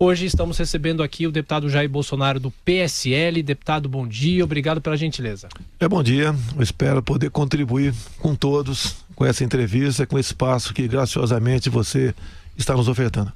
Hoje estamos recebendo aqui o deputado Jair Bolsonaro do PSL. Deputado, bom dia, obrigado pela gentileza. Bom dia, eu espero poder contribuir com todos, com essa entrevista, com esse espaço que graciosamente você está nos ofertando.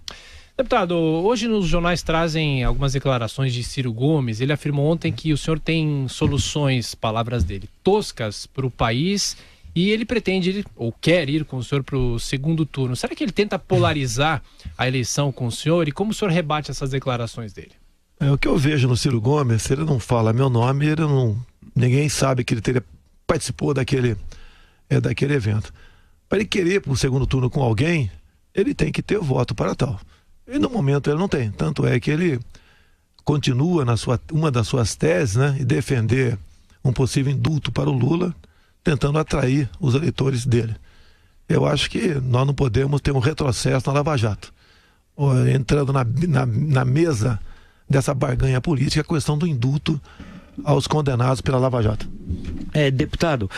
Deputado, hoje nos jornais trazem algumas declarações de Ciro Gomes. Ele afirmou ontem que o senhor tem soluções, palavras dele, toscas para o país, e ele pretende ir, ou quer ir com o senhor para o segundo turno. Será que ele tenta polarizar a eleição com o senhor? E como o senhor rebate essas declarações dele? O que eu vejo no Ciro Gomes, se ele não fala meu nome, ninguém sabe que ele participou daquele evento. Para ele querer ir para o segundo turno com alguém, ele tem que ter voto para tal. E no momento ele não tem. Tanto é que ele continua uma das suas teses, né, e defender um possível indulto para o Lula, tentando atrair os eleitores dele. Eu acho que nós não podemos ter um retrocesso na Lava Jato. Entrando na mesa dessa barganha política, a questão do indulto aos condenados pela Lava Jato. Deputado,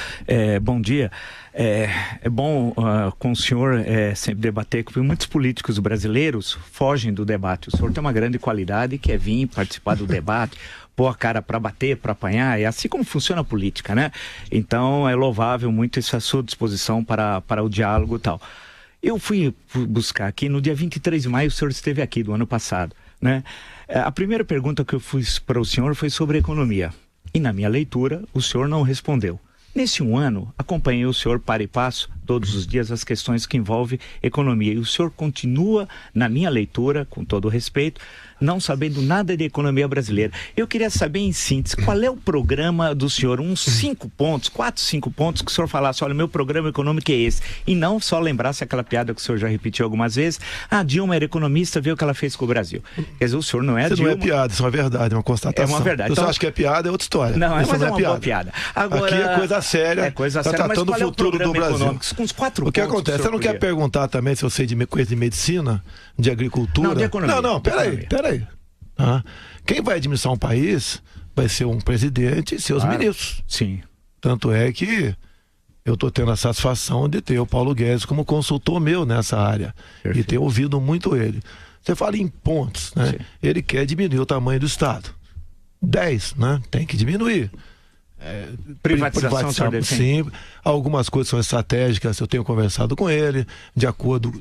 bom dia. É bom com o senhor sempre debater, porque muitos políticos brasileiros fogem do debate. O senhor tem uma grande qualidade, que é vir participar do debate, pôr a cara para bater, para apanhar, é assim como funciona a política, né? Então é louvável muito essa sua disposição para o diálogo e tal. Eu fui buscar aqui, no dia 23 de maio, o senhor esteve aqui do ano passado, né? A primeira pergunta que eu fiz para o senhor foi sobre economia. E na minha leitura, o senhor não respondeu. Nesse um ano, acompanhei o senhor para e passo, todos os dias, as questões que envolvem economia. E o senhor continua, na minha leitura, com todo o respeito, não sabendo nada de economia brasileira. Eu queria saber, em síntese, qual é o programa do senhor? Uns 5 pontos, 4, 5 pontos, que o senhor falasse, olha, meu programa econômico é esse. E não só lembrasse aquela piada que o senhor já repetiu algumas vezes, Dilma era economista, viu o que ela fez com o Brasil. Quer dizer, o senhor não é Dilma. Isso não é piada, isso é uma verdade, é uma constatação. É uma verdade. Eu só acho que é piada, é outra história. Não, mas não é uma boa piada. Agora, aqui é coisa séria. É coisa séria, tá tratando mas qual o futuro do Brasil. Com uns 4 o que pontos acontece? Você não quer perguntar também se eu sei de coisa de medicina, de agricultura? Não, de economia. Não, peraí. Quem vai administrar um país vai ser um presidente e seus ministros. Sim. Tanto é que eu estou tendo a satisfação de ter o Paulo Guedes como consultor meu nessa área. Perfeito. E ter ouvido muito ele. Você fala em pontos, né? Sim. Ele quer diminuir o tamanho do Estado. 10, né? Tem que diminuir. Privatização, sim. Algumas coisas são estratégicas, eu tenho conversado com ele,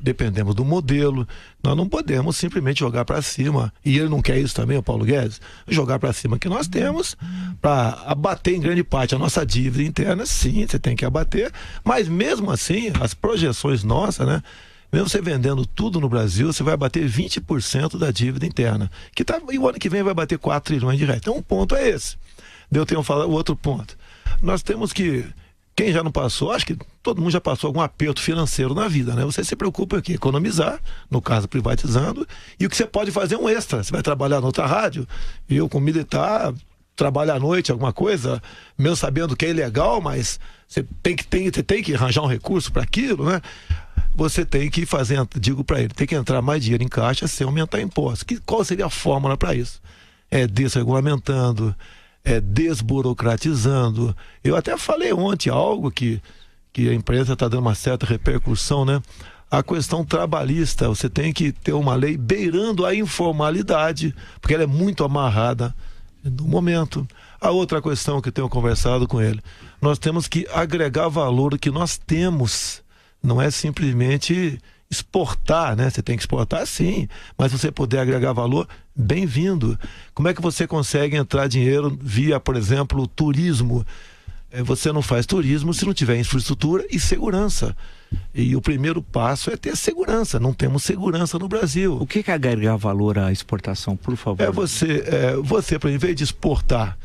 dependemos do modelo. Nós não podemos simplesmente jogar para cima, e ele não quer isso também, o Paulo Guedes, jogar para cima que nós temos para abater em grande parte a nossa dívida interna. Sim, você tem que abater, mas mesmo assim, as projeções nossas, né? Mesmo você vendendo tudo no Brasil, você vai bater 20% da dívida interna, e o ano que vem vai bater 4 trilhões de reais. Então, um ponto é esse. Eu tenho falado o outro ponto. Nós temos que, quem já não passou, acho que todo mundo já passou algum aperto financeiro na vida, né? Você se preocupa aqui, economizar, no caso privatizando, e o que você pode fazer é um extra. Você vai trabalhar na outra rádio, eu como militar, trabalho à noite, alguma coisa, mesmo sabendo que é ilegal, mas você tem que arranjar um recurso para aquilo, né? Você tem que fazer, digo para ele, tem que entrar mais dinheiro em caixa sem aumentar impostos. Qual seria a fórmula para isso? É desregulamentando, desburocratizando. Eu até falei ontem algo que a imprensa está dando uma certa repercussão, né? A questão trabalhista, você tem que ter uma lei beirando a informalidade, porque ela é muito amarrada no momento. A outra questão que eu tenho conversado com ele, nós temos que agregar valor que nós temos, não é simplesmente exportar, né? Você tem que exportar, sim, mas se você puder agregar valor, bem-vindo. Como é que você consegue entrar dinheiro via, por exemplo, o turismo? Você não faz turismo se não tiver infraestrutura e segurança. E o primeiro passo é ter segurança. Não temos segurança no Brasil. O que é agregar valor à exportação, por favor? Você, por em vez de exportar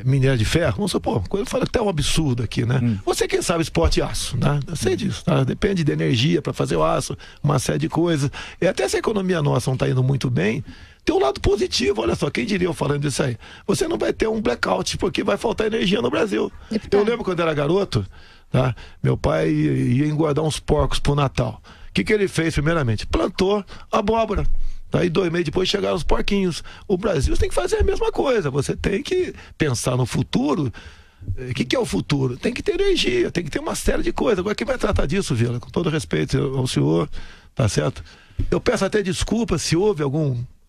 minério de ferro, vamos supor, eu falo até um absurdo aqui, né? Você, quem sabe, exporte aço, né? Eu sei disso, tá? Depende de energia para fazer o aço, uma série de coisas. E até se a economia nossa não está indo muito bem, tem um lado positivo, olha só, quem diria eu falando disso aí? Você não vai ter um blackout, porque vai faltar energia no Brasil. Eu lembro quando era garoto, tá? Meu pai ia engordar uns porcos pro Natal. O que ele fez primeiramente? Plantou abóbora. Aí 2 meses depois chegaram os porquinhos. O Brasil tem que fazer a mesma coisa. Você tem que pensar no futuro. O que é o futuro? Tem que ter energia, tem que ter uma série de coisas. Agora, quem vai tratar disso, Vila? Com todo respeito ao senhor, tá certo? Eu peço até desculpa se houve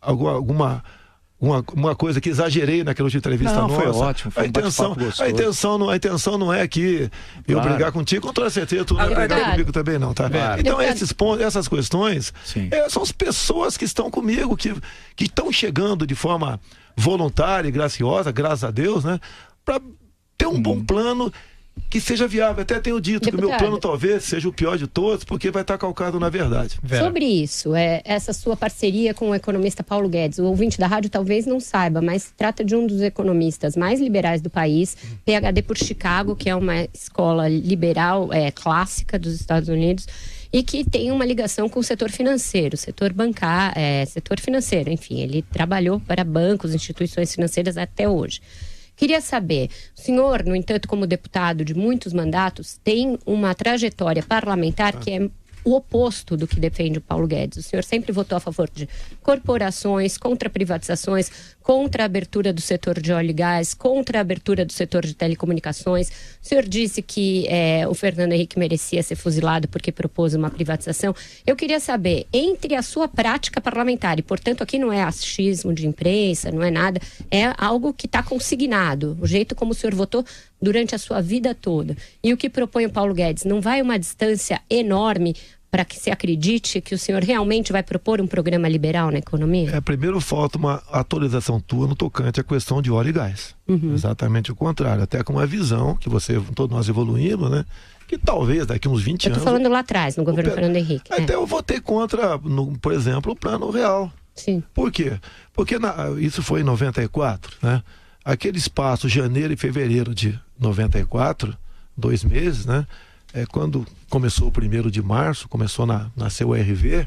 uma coisa que exagerei naquela última entrevista nossa. Foi ótimo, foi a intenção não é que eu brigar contigo, com toda certeza tu não vai brigar comigo também não, tá? Então esses pontos, essas questões, são as pessoas que estão comigo, que estão chegando de forma voluntária e graciosa, graças a Deus, né? Para ter um bom plano que seja viável. Até tenho dito que o meu plano talvez seja o pior de todos, porque vai estar calcado na verdade. Sobre isso, essa sua parceria com o economista Paulo Guedes, o ouvinte da rádio talvez não saiba, mas trata de um dos economistas mais liberais do país, PhD por Chicago, que é uma escola liberal clássica dos Estados Unidos, e que tem uma ligação com o setor financeiro, setor bancário, setor financeiro, enfim, ele trabalhou para bancos, instituições financeiras até hoje. Queria saber, o senhor, no entanto, como deputado de muitos mandatos, tem uma trajetória parlamentar que é o oposto do que defende o Paulo Guedes. O senhor sempre votou a favor de corporações, contra privatizações, contra a abertura do setor de óleo e gás, contra a abertura do setor de telecomunicações. O senhor disse que o Fernando Henrique merecia ser fuzilado porque propôs uma privatização. Eu queria saber, entre a sua prática parlamentar, e portanto aqui não é achismo de imprensa, não é nada, é algo que está consignado, o jeito como o senhor votou durante a sua vida toda. E o que propõe o Paulo Guedes, não vai uma distância enorme para que se acredite que o senhor realmente vai propor um programa liberal na economia? Primeiro falta uma atualização tua no tocante à questão de óleo e gás. Exatamente o contrário, até com uma visão que todos nós evoluímos, né? Que talvez daqui uns 20 anos... Eu estou falando lá atrás, no governo Fernando Henrique. Até eu votei contra, por exemplo, o Plano Real. Sim. Por quê? Porque isso foi em 94, né? Aquele espaço, janeiro e fevereiro de 94, 2 meses, né? Quando começou o 1º de março, começou a nascer o RV,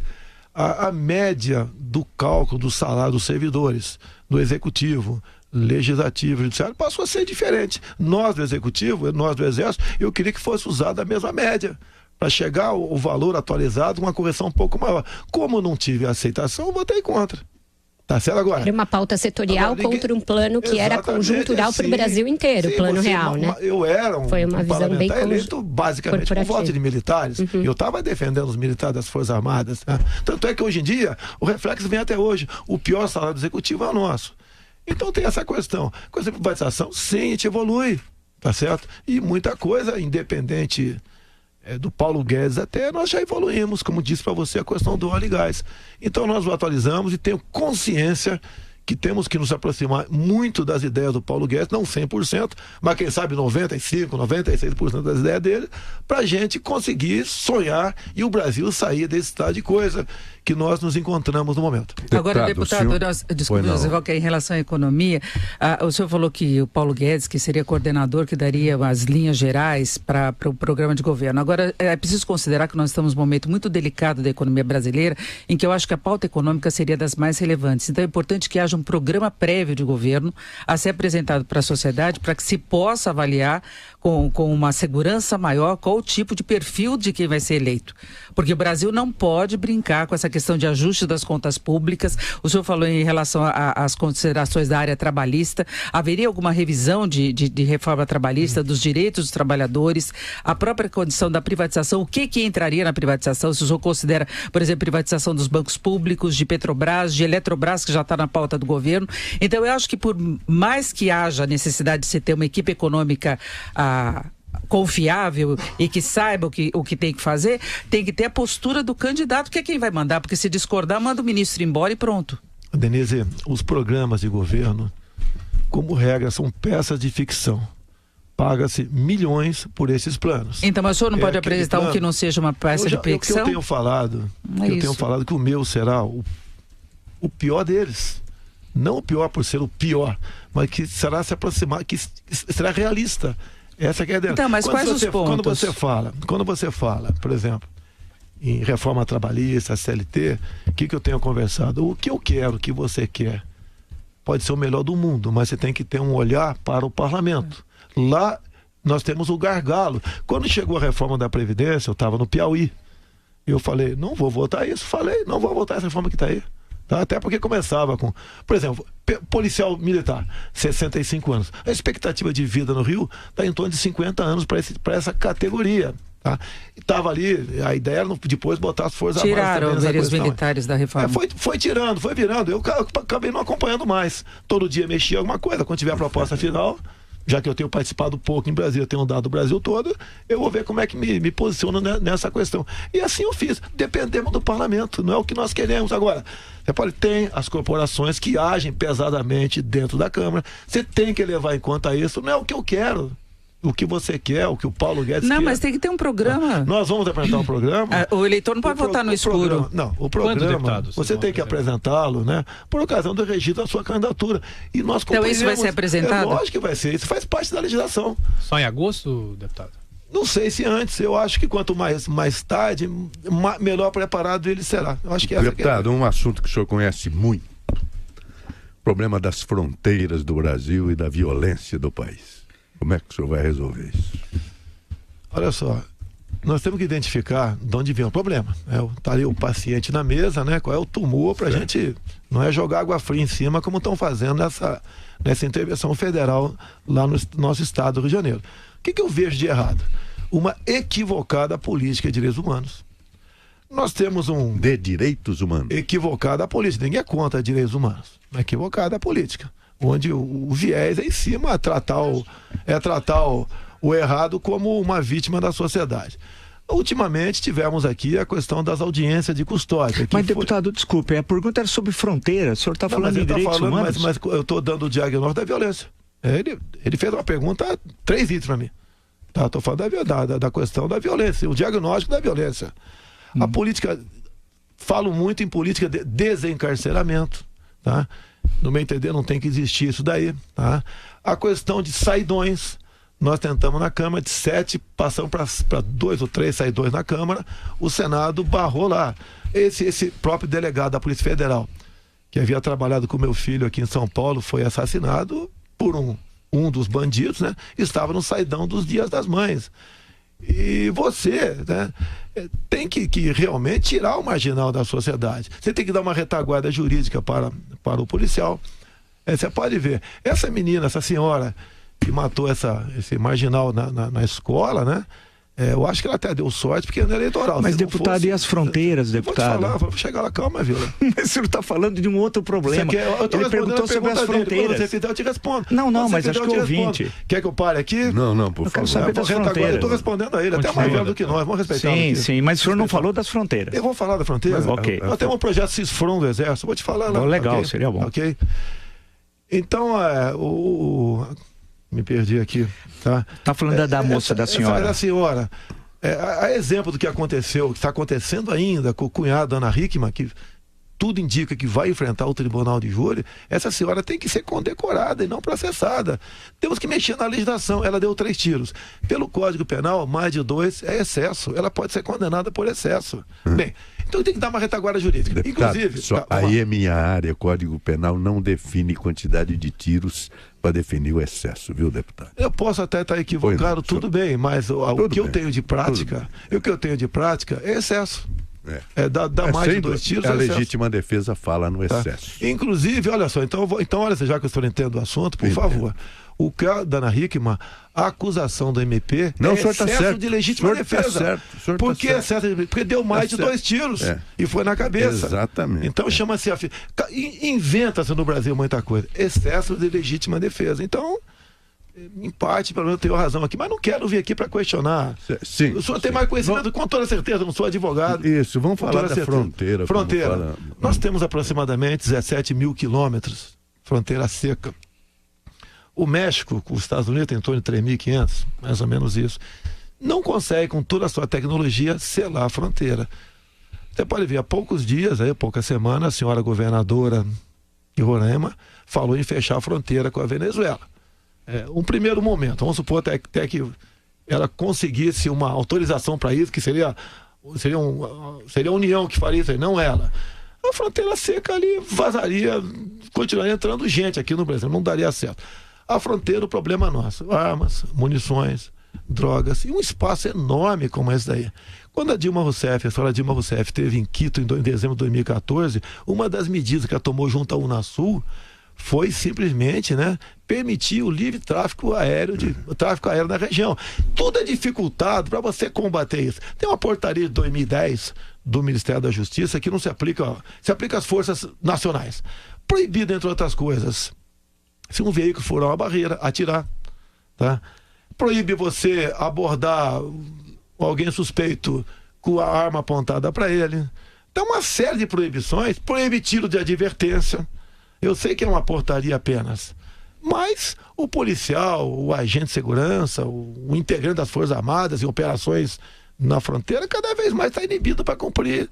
a média do cálculo do salário dos servidores, do executivo, legislativo, judiciário, passou a ser diferente. Nós do executivo, nós do exército, eu queria que fosse usada a mesma média, para chegar o valor atualizado, uma correção um pouco maior. Como não tive aceitação, eu votei contra. Tá certo agora? Era uma pauta setorial contra um plano que era conjuntural para o Brasil inteiro, o Plano Real, né? Eu era Foi uma visão bem eleito basicamente por voto de militares. Eu estava defendendo os militares das Forças Armadas. Né? Tanto é que hoje em dia, o reflexo vem até hoje. O pior salário do executivo é o nosso. Então tem essa questão. Com essa privatização, sim, a gente evolui, tá certo? E muita coisa, independente do Paulo Guedes até, nós já evoluímos, como disse para você, a questão do óleo e gás. Então nós o atualizamos e tenho consciência que temos que nos aproximar muito das ideias do Paulo Guedes, não 100%, mas quem sabe 95%, 96% das ideias dele, para a gente conseguir sonhar e o Brasil sair desse estado de coisa que nós nos encontramos no momento. Agora, deputado, desculpe, em relação à economia, o senhor falou que o Paulo Guedes, que seria coordenador, que daria as linhas gerais para o programa de governo. Agora, é preciso considerar que nós estamos num momento muito delicado da economia brasileira, em que eu acho que a pauta econômica seria das mais relevantes. Então, é importante que haja um programa prévio de governo a ser apresentado para a sociedade, para que se possa avaliar com uma segurança maior qual o tipo de perfil de quem vai ser eleito. Porque o Brasil não pode brincar com essa questão de ajuste das contas públicas. O senhor falou em relação às considerações da área trabalhista. Haveria alguma revisão de reforma trabalhista, dos direitos dos trabalhadores, a própria condição da privatização, o que entraria na privatização? Se o senhor considera, por exemplo, privatização dos bancos públicos, de Petrobras, de Eletrobras, que já está na pauta do governo. Então, eu acho que por mais que haja necessidade de se ter uma equipe econômica confiável e que saiba o que tem que fazer, tem que ter a postura do candidato, que é quem vai mandar, porque se discordar, manda o ministro embora e pronto. Denise, os programas de governo, como regra, são peças de ficção. Paga-se milhões por esses planos. Então, mas o senhor não pode apresentar um que não seja uma peça de ficção? Eu tenho falado que o meu será o pior deles. Não o pior por ser o pior, mas que será se aproximar, que será realista. Essa que é a ideia. Então, mas quais os pontos? Quando você fala, por exemplo, em reforma trabalhista, CLT, o que eu tenho conversado? O que eu quero, o que você quer, pode ser o melhor do mundo, mas você tem que ter um olhar para o parlamento. Lá nós temos o gargalo. Quando chegou a reforma da Previdência, eu estava no Piauí. Eu falei, não vou votar isso. Não vou votar essa reforma que está aí. Tá? Até porque começava com, por exemplo, policial militar, 65 anos. A expectativa de vida no Rio está em torno de 50 anos para essa categoria. Tá? E estava ali, a ideia era depois botar as Forças Armadas. Tiraram os militares da reforma. Foi tirando, foi virando. Eu acabei não acompanhando mais. Todo dia mexia alguma coisa. Quando tiver a proposta final, já que eu tenho participado pouco em Brasília, tenho andado o Brasil todo, eu vou ver como é que me posiciono nessa questão. E assim eu fiz. Dependemos do parlamento, não é o que nós queremos. Agora, você pode ter as corporações que agem pesadamente dentro da Câmara. Você tem que levar em conta isso. Não é o que eu quero. O que você quer, o que o Paulo Guedes quer. Não, mas tem que ter um programa. Nós vamos apresentar um programa. O eleitor não pode votar no escuro. O programa, você tem que apresentá-lo, né? Por ocasião do registro da sua candidatura. E nós então isso vai ser apresentado? Lógico que vai ser. Isso faz parte da legislação. Só em agosto, deputado? Não sei se antes. Eu acho que quanto mais tarde, melhor preparado ele será. Eu acho que deputado, um assunto que o senhor conhece muito. O problema das fronteiras do Brasil e da violência do país. Como é que o senhor vai resolver isso? Olha só, nós temos que identificar de onde vem o problema. Tá ali o paciente na mesa, né? Qual é o tumor para a gente... Não é jogar água fria em cima como estão fazendo nessa intervenção federal lá no nosso estado do Rio de Janeiro. O que eu vejo de errado? Uma equivocada política de direitos humanos. Nós temos De direitos humanos? Equivocada política. Ninguém é contra direitos humanos. Uma equivocada política. Onde o viés é em cima, tratar o errado como uma vítima da sociedade. Ultimamente tivemos aqui a questão das audiências de custódia. Mas, deputado, desculpe, a pergunta era sobre fronteira. O senhor está falando de direitos humanos? Mas eu estou dando o diagnóstico da violência. Ele fez uma pergunta 3 itens para mim. Estou falando da questão da violência, o diagnóstico da violência. A política, falo muito em política de desencarceramento, tá? No meu entender, não tem que existir isso daí, tá? A questão de saidões, nós tentamos na Câmara, de 7, passamos para 2 ou 3 saidões na Câmara, o Senado barrou lá. Esse próprio delegado da Polícia Federal, que havia trabalhado com meu filho aqui em São Paulo, foi assassinado por um dos bandidos, né? Estava no saidão dos Dias das Mães. E você, né, tem que realmente tirar o marginal da sociedade. Você tem que dar uma retaguarda jurídica para o policial. Você pode ver, essa menina, essa senhora que matou esse marginal na escola, né? Eu acho que ela até deu sorte, porque não é eleitoral. Mas, deputado, e as fronteiras, deputado? Vou chegar lá, calma, Vila. Mas o senhor está falando de um outro problema. Ele perguntou sobre as fronteiras. Se você fizer, eu te respondo. Não, mas acho que o ouvinte... Quer que eu pare aqui? Não, por favor. Eu quero saber das fronteiras. Eu estou respondendo a ele, até mais velho do que nós, vamos respeitar. Sim, mas o senhor não falou das fronteiras. Eu vou falar da fronteira. Ok. Nós temos um projeto Cisfron do Exército, vou te falar lá. Legal, okay? seria bom. Ok? Então, me perdi aqui, tá? Tá falando da moça, da senhora. Da senhora. A exemplo do que aconteceu, que está acontecendo ainda com o cunhado Ana Hickman, que tudo indica que vai enfrentar o tribunal de júri, essa senhora tem que ser condecorada e não processada. Temos que mexer na legislação. Ela deu 3 tiros. Pelo Código Penal, mais de 2 é excesso. Ela pode ser condenada por excesso. Bem, então tem que dar uma retaguarda jurídica. Deputado, inclusive... aí é minha área, Código Penal não define quantidade de tiros para definir o excesso, viu, deputado? Eu posso até estar equivocado, tudo bem, mas o que eu tenho de prática, é excesso. Dá mais de 2 tiros. A legítima defesa fala no excesso. Tá. Inclusive, olha só, então olha, já que eu estou entendendo o assunto, por favor. O caso da Ana Hickman, a acusação do MP não, excesso de legítima defesa. Por que excesso? Porque deu mais de 2 tiros e foi na cabeça. Exatamente. Então chama-se inventa-se no Brasil muita coisa. Excesso de legítima defesa. Então, em parte, pelo menos eu tenho razão aqui, mas não quero vir aqui para questionar. Sim. O senhor tem mais conhecimento, com toda certeza, não sou advogado. Isso, vamos falar da fronteira. Fronteira. Nós temos aproximadamente 17 mil quilômetros, fronteira seca. O México, com os Estados Unidos, tem em torno de 3.500, mais ou menos isso. Não consegue, com toda a sua tecnologia, selar a fronteira. Você pode ver, há poucos dias, poucas semanas, a senhora governadora de Roraima falou em fechar a fronteira com a Venezuela. Um primeiro momento, vamos supor até que ela conseguisse uma autorização para isso, que seria a União que faria isso aí, não ela. A fronteira seca ali vazaria, continuaria entrando gente aqui no Brasil, não daria certo. A fronteira, o problema é nosso. Armas, munições, drogas e um espaço enorme como esse daí. Quando a senhora Dilma Rousseff esteve em Quito em dezembro de 2014, uma das medidas que ela tomou junto à Unasul foi simplesmente, né, permitir o livre tráfego aéreo na região. Tudo é dificultado para você combater isso. Tem uma portaria de 2010 do Ministério da Justiça que não se aplica, se aplica às forças nacionais. Proibido, entre outras coisas, se um veículo furar uma barreira, atirar, tá? Proíbe você abordar alguém suspeito com a arma apontada para ele. Tem uma série de proibições. Proíbe tiro de advertência. Eu sei que é uma portaria apenas, mas o policial, o agente de segurança, o integrante das Forças Armadas em operações na fronteira, cada vez mais está inibido para cumprir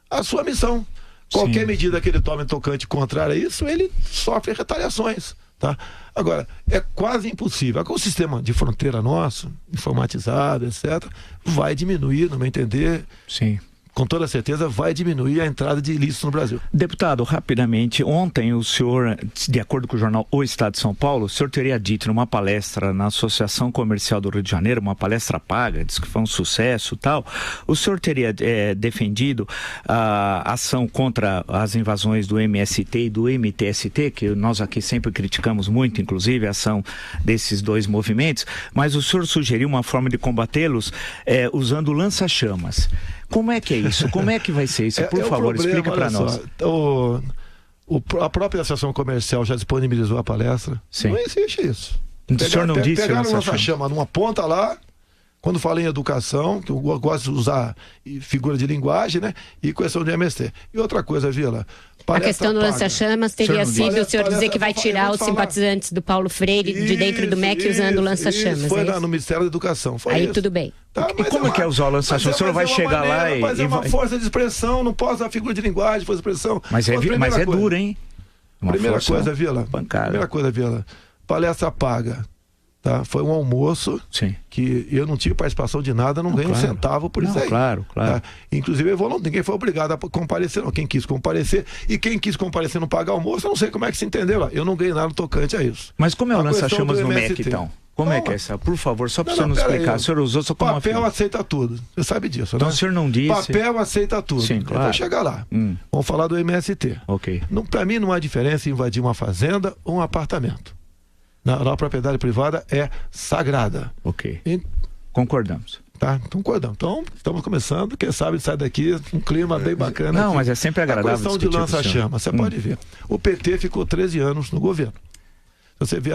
a sua missão. Qualquer medida que ele tome tocante contrária a isso, ele sofre retaliações, tá? Agora, é quase impossível. O sistema de fronteira nosso, informatizado, etc., vai diminuir, no meu entender. Sim. Com toda certeza vai diminuir a entrada de ilícitos no Brasil. Deputado, rapidamente, ontem o senhor, de acordo com o jornal O Estado de São Paulo, o senhor teria dito numa palestra na Associação Comercial do Rio de Janeiro, uma palestra paga, disse que foi um sucesso e tal, o senhor teria defendido a ação contra as invasões do MST e do MTST, que nós aqui sempre criticamos muito, inclusive a ação desses dois movimentos, mas o senhor sugeriu uma forma de combatê-los usando lança-chamas. Como é que é isso? Como é que vai ser isso? Por favor, explica para nós. A própria Associação Comercial já disponibilizou a palestra. Sim. Não existe isso. O senhor não disse pegaram o lança-chama numa ponta lá, quando fala em educação, que eu gosto de usar figura de linguagem, né? E questão de MST. E outra coisa, Vila. A questão do lança-chamas teria sido o senhor dizer que vai tirar os simpatizantes do Paulo Freire de dentro do MEC usando lança-chamas. Foi no Ministério da Educação. Aí tudo bem. Tá, e como é que é usar o lança-chamas? O senhor vai chegar lá e... Mas é uma força de expressão, não posso usar figura de linguagem, força de expressão. Mas é duro, hein? Primeira coisa, Vila. Bancada. Primeira coisa, Vila. Palestra paga. Tá? Foi um almoço. Sim. Que eu não tive participação de nada, não ganhei um centavo por isso aí. Claro. Tá? Inclusive, ninguém foi obrigado a comparecer, não. Quem quis comparecer, e quem quis comparecer não pagar almoço, eu não sei como é que se entendeu lá. Eu não ganhei nada no tocante a isso. Mas como é o lança-chamas no MEC, então? Como é que é essa? Por favor, só para o senhor nos explicar. O senhor usou só como papel aceita tudo. Você sabe disso, então, né? o senhor não disse... Papel aceita tudo. Sim, claro. Eu vou chegar lá. Vamos falar do MST. Ok. Para mim, não há diferença em invadir uma fazenda ou um apartamento. Na propriedade privada é sagrada. Ok. Concordamos. Tá? Concordamos. Então, estamos começando. Quem sabe sai daqui um clima bem bacana. Não, aqui. Mas é sempre agradável. A questão de lança-chama, você pode ver. O PT ficou 13 anos no governo. Você vê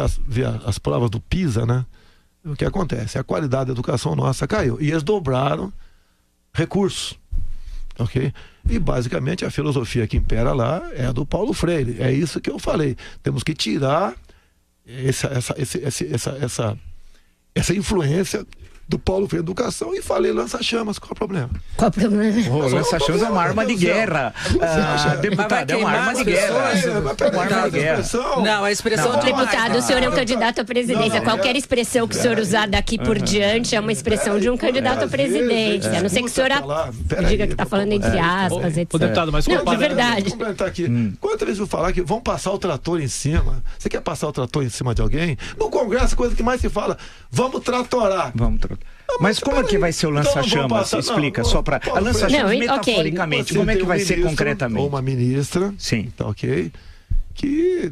as provas do PISA, né? O que acontece? A qualidade da educação nossa caiu. E eles dobraram recursos. Ok? E basicamente a filosofia que impera lá é a do Paulo Freire. É isso que eu falei. Temos que tirar essa influência do Paulo Freire Educação e falei lança-chamas. Qual o problema? Qual o problema? Lança-chamas é uma arma de guerra. Deputado, é uma arma de guerra. Não, a expressão... Deputado, o senhor é um candidato à presidência. Qualquer expressão que o senhor usar daqui por diante é uma expressão de um candidato à presidência. A não ser que o senhor diga que está falando entre aspas, etc. Deputado, mas não, de verdade. Quantas vezes eu vou falar que vão passar o trator em cima? Você quer passar o trator em cima de alguém? No Congresso, a coisa que mais se fala, vamos tratorar. Mas como é que vai ser o lança-chamas? Explica, só para... A lança-chamas, metaforicamente, como é que vai ser concretamente? Ou uma ministra, sim, tá ok? Que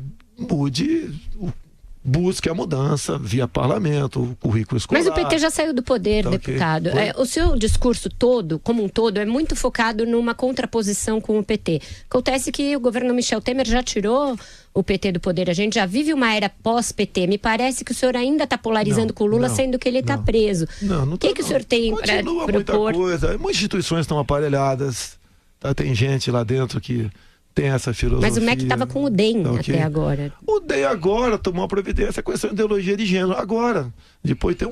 busque a mudança via parlamento, o currículo escolar. Mas o PT já saiu do poder, tá, deputado. Okay. O seu discurso todo, como um todo, é muito focado numa contraposição com o PT. Acontece que o governo Michel Temer já tirou o PT do poder. A gente já vive uma era pós-PT. Me parece que o senhor ainda está polarizando com o Lula, sendo que ele está preso. O que o senhor tem para propor? Muita coisa. Muitas instituições estão aparelhadas. Tá? Tem gente lá dentro que tem essa filosofia. Mas o MEC estava com o DEM até agora. O DEM agora tomou uma providência com essa ideologia de gênero. Agora. Depois tem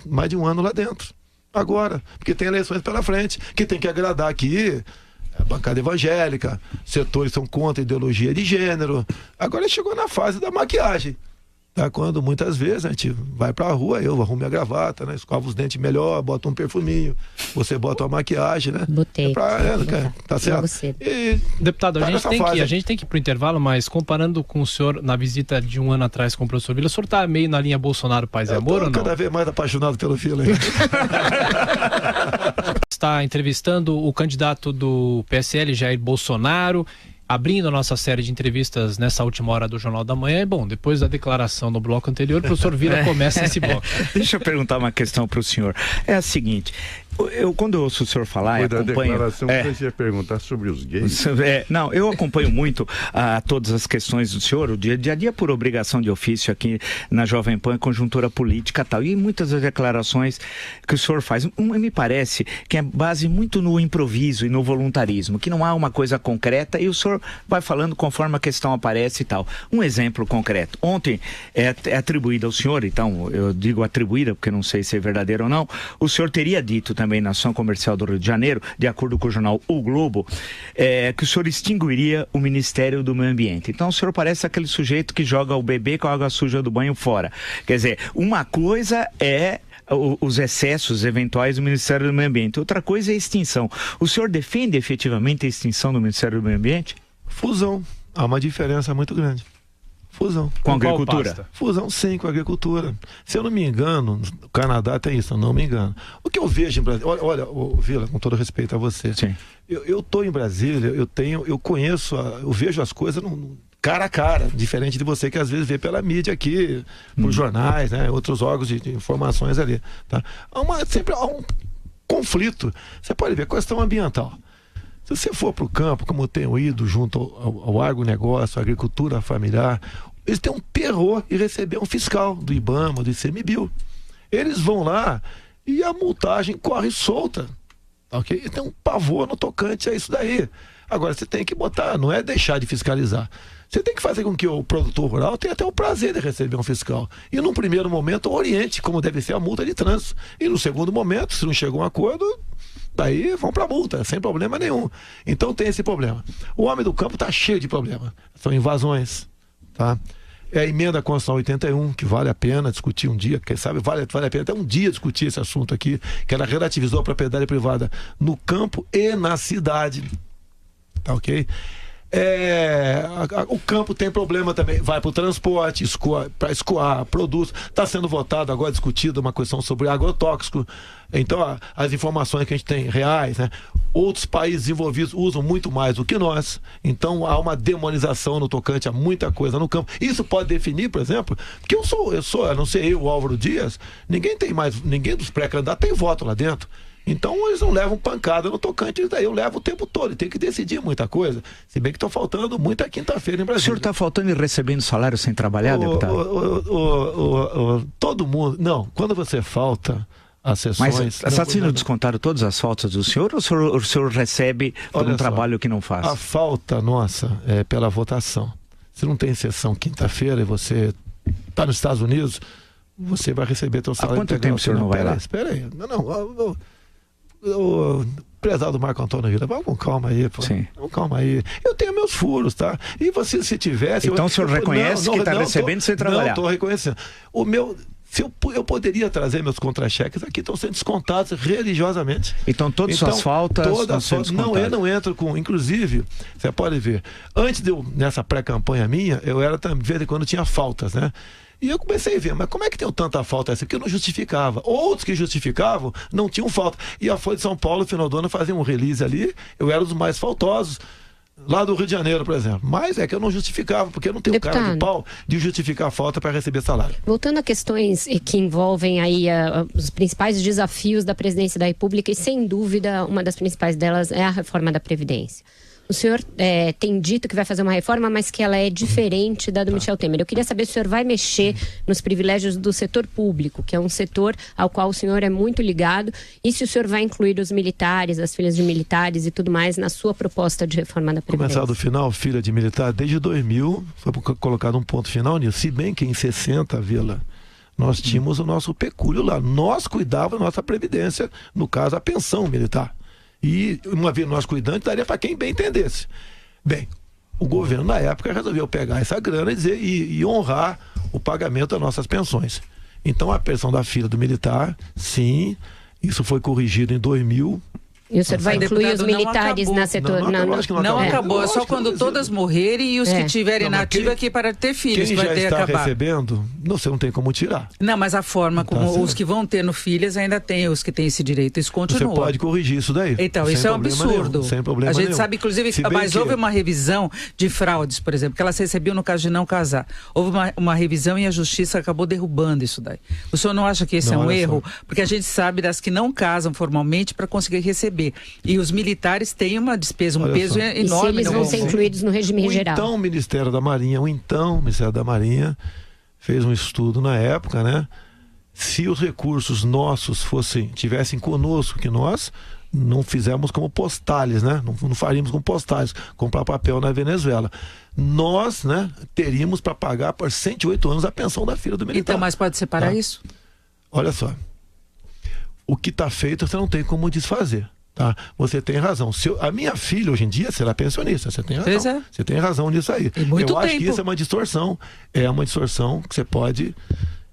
mais de um ano lá dentro. Agora. Porque tem eleições pela frente. Que tem que agradar aqui a bancada evangélica. Setores são contra a ideologia de gênero. Agora chegou na fase da maquiagem. Tá? Quando muitas vezes a gente vai pra rua, eu arrumo minha gravata, né? Escova os dentes melhor, bota um perfuminho, você bota uma maquiagem, né? Botei. Tá certo? Deputado, a gente tem que ir pro intervalo, mas comparando com o senhor na visita de um ano atrás com o professor Vila, o senhor tá meio na linha Bolsonaro, paz e amor ou não? Cada vez mais apaixonado pelo Vila. Está entrevistando o candidato do PSL, Jair Bolsonaro. abrindo a nossa série de entrevistas nessa última hora do Jornal da Manhã. E, bom, depois da declaração no bloco anterior, o professor Vila começa esse bloco. Deixa eu perguntar uma questão para o senhor. É a seguinte, quando eu ouço o senhor falar, eu acompanho... declaração, você ia perguntar sobre os gays. Não, eu acompanho muito todas as questões do senhor, o dia a dia por obrigação de ofício aqui na Jovem Pan, conjuntura política e tal, e muitas das declarações que o senhor faz, me parece que é base muito no improviso e no voluntarismo, que não há uma coisa concreta e o senhor vai falando conforme a questão aparece e tal. Um exemplo concreto. Ontem é atribuída ao senhor, então eu digo atribuída porque não sei se é verdadeiro ou não, o senhor teria dito também na ação comercial do Rio de Janeiro, de acordo com o jornal O Globo, que o senhor extinguiria o Ministério do Meio Ambiente. Então o senhor parece aquele sujeito que joga o bebê com a água suja do banho fora. Quer dizer, uma coisa é os excessos eventuais do Ministério do Meio Ambiente, outra coisa é a extinção. O senhor defende efetivamente a extinção do Ministério do Meio Ambiente? Fusão. Há uma diferença muito grande. Fusão. Com a agricultura? Fusão, sim, com a agricultura. Se eu não me engano, o Canadá tem isso, eu não me engano. O que eu vejo em Brasília... Olha, Vila, com todo respeito a você. Sim. Eu estou em Brasília, eu conheço, eu vejo as coisas cara a cara, diferente de você que às vezes vê pela mídia aqui, por jornais, né, outros órgãos de informações ali. Tá? Sempre há um conflito. Você pode ver, questão ambiental. Se você for para o campo, como eu tenho ido junto ao agronegócio, à agricultura familiar, eles têm um terror em receber um fiscal do IBAMA, do ICMBio. Eles vão lá e a multagem corre solta. Okay? Tem um pavor no tocante a isso daí. Agora, você tem que botar, não é deixar de fiscalizar. Você tem que fazer com que o produtor rural tenha até o prazer de receber um fiscal. E num primeiro momento, oriente como deve ser a multa de trânsito. E no segundo momento, se não chegou a um acordo... daí vão para a multa, sem problema nenhum. Então tem esse problema. O homem do campo está cheio de problema. São invasões, tá? É a emenda à Constituição 81, que vale a pena discutir um dia, quem sabe vale a pena até um dia discutir esse assunto aqui, que ela relativizou a propriedade privada no campo e na cidade. Tá ok? O campo tem problema também, vai para o transporte, para escoar produtos. Está sendo votado agora, discutido uma questão sobre agrotóxico. Então as informações que a gente tem reais, né? Outros países desenvolvidos usam muito mais do que nós. Então há uma demonização no tocante a muita coisa no campo. Isso pode definir, por exemplo, que eu não sei, o Álvaro Dias, ninguém dos pré-candidatos tem voto lá dentro. Então eles não levam pancada no tocante, daí eu levo o tempo todo, tem que decidir muita coisa. Se bem que estou faltando muita quinta-feira em Brasília. O senhor está faltando e recebendo salário sem trabalhar, deputado? Todo mundo. Não, quando você falta as sessões... Mas está sendo descontado todas as faltas do senhor ou o senhor recebe por um trabalho que não faz? A falta nossa é pela votação. Se não tem sessão quinta-feira e você está nos Estados Unidos, você vai receber seu salário. Há quanto tempo o senhor não vai lá? Espera aí. O prezado Marco Antônio Vila, vamos com calma aí, pô. Sim. Vamos calma aí. Eu tenho meus furos, tá? E você, se tivesse... Então o senhor reconhece que está recebendo sem trabalhar? Não, estou reconhecendo. Eu poderia trazer meus contra-cheques aqui, estão sendo descontados religiosamente. Então todas as faltas estão sendo descontadas? Não, eu não entro com... Inclusive, você pode ver, antes nessa pré-campanha minha, eu era também, de vez em quando tinha faltas, né? E eu comecei a ver, mas como é que tem tanta falta essa? Porque eu não justificava. Outros que justificavam não tinham falta. E a Folha de São Paulo, no final do ano, fazia um release ali, eu era um dos mais faltosos. Lá do Rio de Janeiro, por exemplo. Mas é que eu não justificava, porque eu não tenho cara de pau de justificar a falta para receber salário. Voltando a questões que envolvem aí os principais desafios da presidência da República, e sem dúvida uma das principais delas é a reforma da Previdência. O senhor tem dito que vai fazer uma reforma, mas que ela é diferente da do Michel Temer. Eu queria saber se o senhor vai mexer nos privilégios do setor público, que é um setor ao qual o senhor é muito ligado, e se o senhor vai incluir os militares, as filhas de militares e tudo mais na sua proposta de reforma da Previdência. Começar do final, filha de militar, desde 2000 foi colocado um ponto final nisso. Se bem que em 60, Vila, nós tínhamos o nosso pecúlio lá. Nós cuidávamos da nossa previdência, no caso a pensão militar. E uma vez nós cuidando, daria para quem bem entendesse. Bem, o governo na época resolveu pegar essa grana e honrar o pagamento das nossas pensões. Então a pensão da filha do militar, sim, isso foi corrigido em 2000, E o senhor vai incluir os militares na setor... Não acabou, é só quando todas morrerem e os que tiverem na ativa aqui para ter filhos quem vai já ter está acabado. recebendo, você não tem como tirar. Não, mas a forma como os que vão tendo filhas ainda tem os que têm esse direito, isso continua. Você pode corrigir isso daí. Então, isso é um absurdo. Nenhum, sem problema a gente nenhum. sabe, inclusive, mas houve uma revisão de fraudes, por exemplo, que elas recebiam no caso de não casar. Houve uma revisão e a justiça acabou derrubando isso daí. O senhor não acha que esse é um erro? Porque a gente sabe das que não casam formalmente para conseguir receber. E os militares têm uma despesa, um peso enorme. E se eles vão ser incluídos no regime geral? Então, o Ministério da Marinha fez um estudo na época, né? Se os recursos nossos tivessem conosco, que nós não fizemos como postales, né? Não faríamos como postales, comprar papel na Venezuela. Nós, né, teríamos para pagar por 108 anos a pensão da filha do militar. Então, mas pode separar isso? Olha só. O que está feito, você não tem como desfazer. Tá? Você tem razão. A minha filha, hoje em dia, será pensionista. Você tem razão. Você tem razão nisso aí. Eu acho que isso é uma distorção. É uma distorção que você pode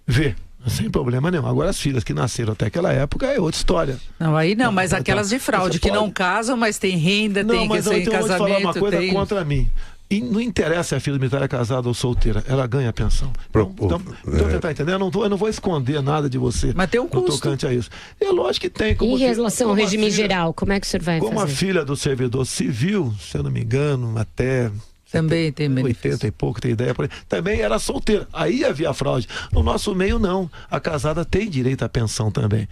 ver. Sem problema nenhum. Agora, as filhas que nasceram até aquela época é outra história. Não, aí não, mas aquelas de fraude, que não casam, mas tem renda, tem que ser em casamento. Eu vou te falar uma coisa contra mim. E não interessa se a filha do militar é casada ou solteira, ela ganha pensão. Então você está entendendo? Eu não vou esconder nada de você. Mas tem um custo. Tocante a isso. É lógico que tem. Em relação ao regime geral, como é que o senhor vai fazer? Como a filha do servidor civil, se eu não me engano, até... Também tem 80 e pouco, tem ideia. Também era solteira. Aí havia fraude. No nosso meio, não. A casada tem direito à pensão também.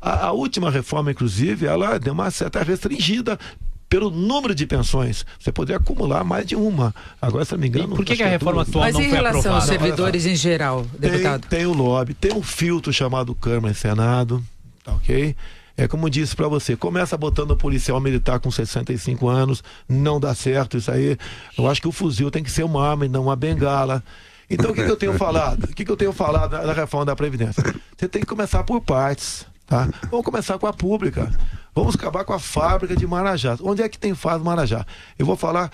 A última reforma, inclusive, ela deu uma certa restringida pelo número de pensões. Você poderia acumular mais de uma. Agora, se não me engano... E por que a reforma atual não foi aprovada? Mas em relação aos servidores em geral, deputado? Tem o lobby, tem um filtro chamado Câmara e Senado, tá ok? É como eu disse para você, começa botando o policial militar com 65 anos, não dá certo isso aí. Eu acho que o fuzil tem que ser uma arma e não uma bengala. Então, o que eu tenho falado? O que eu tenho falado na reforma da Previdência? Você tem que começar por partes, tá? Vamos começar com a pública. Vamos acabar com a fábrica de Marajá. Onde é que tem fábrica de Marajá? Eu vou falar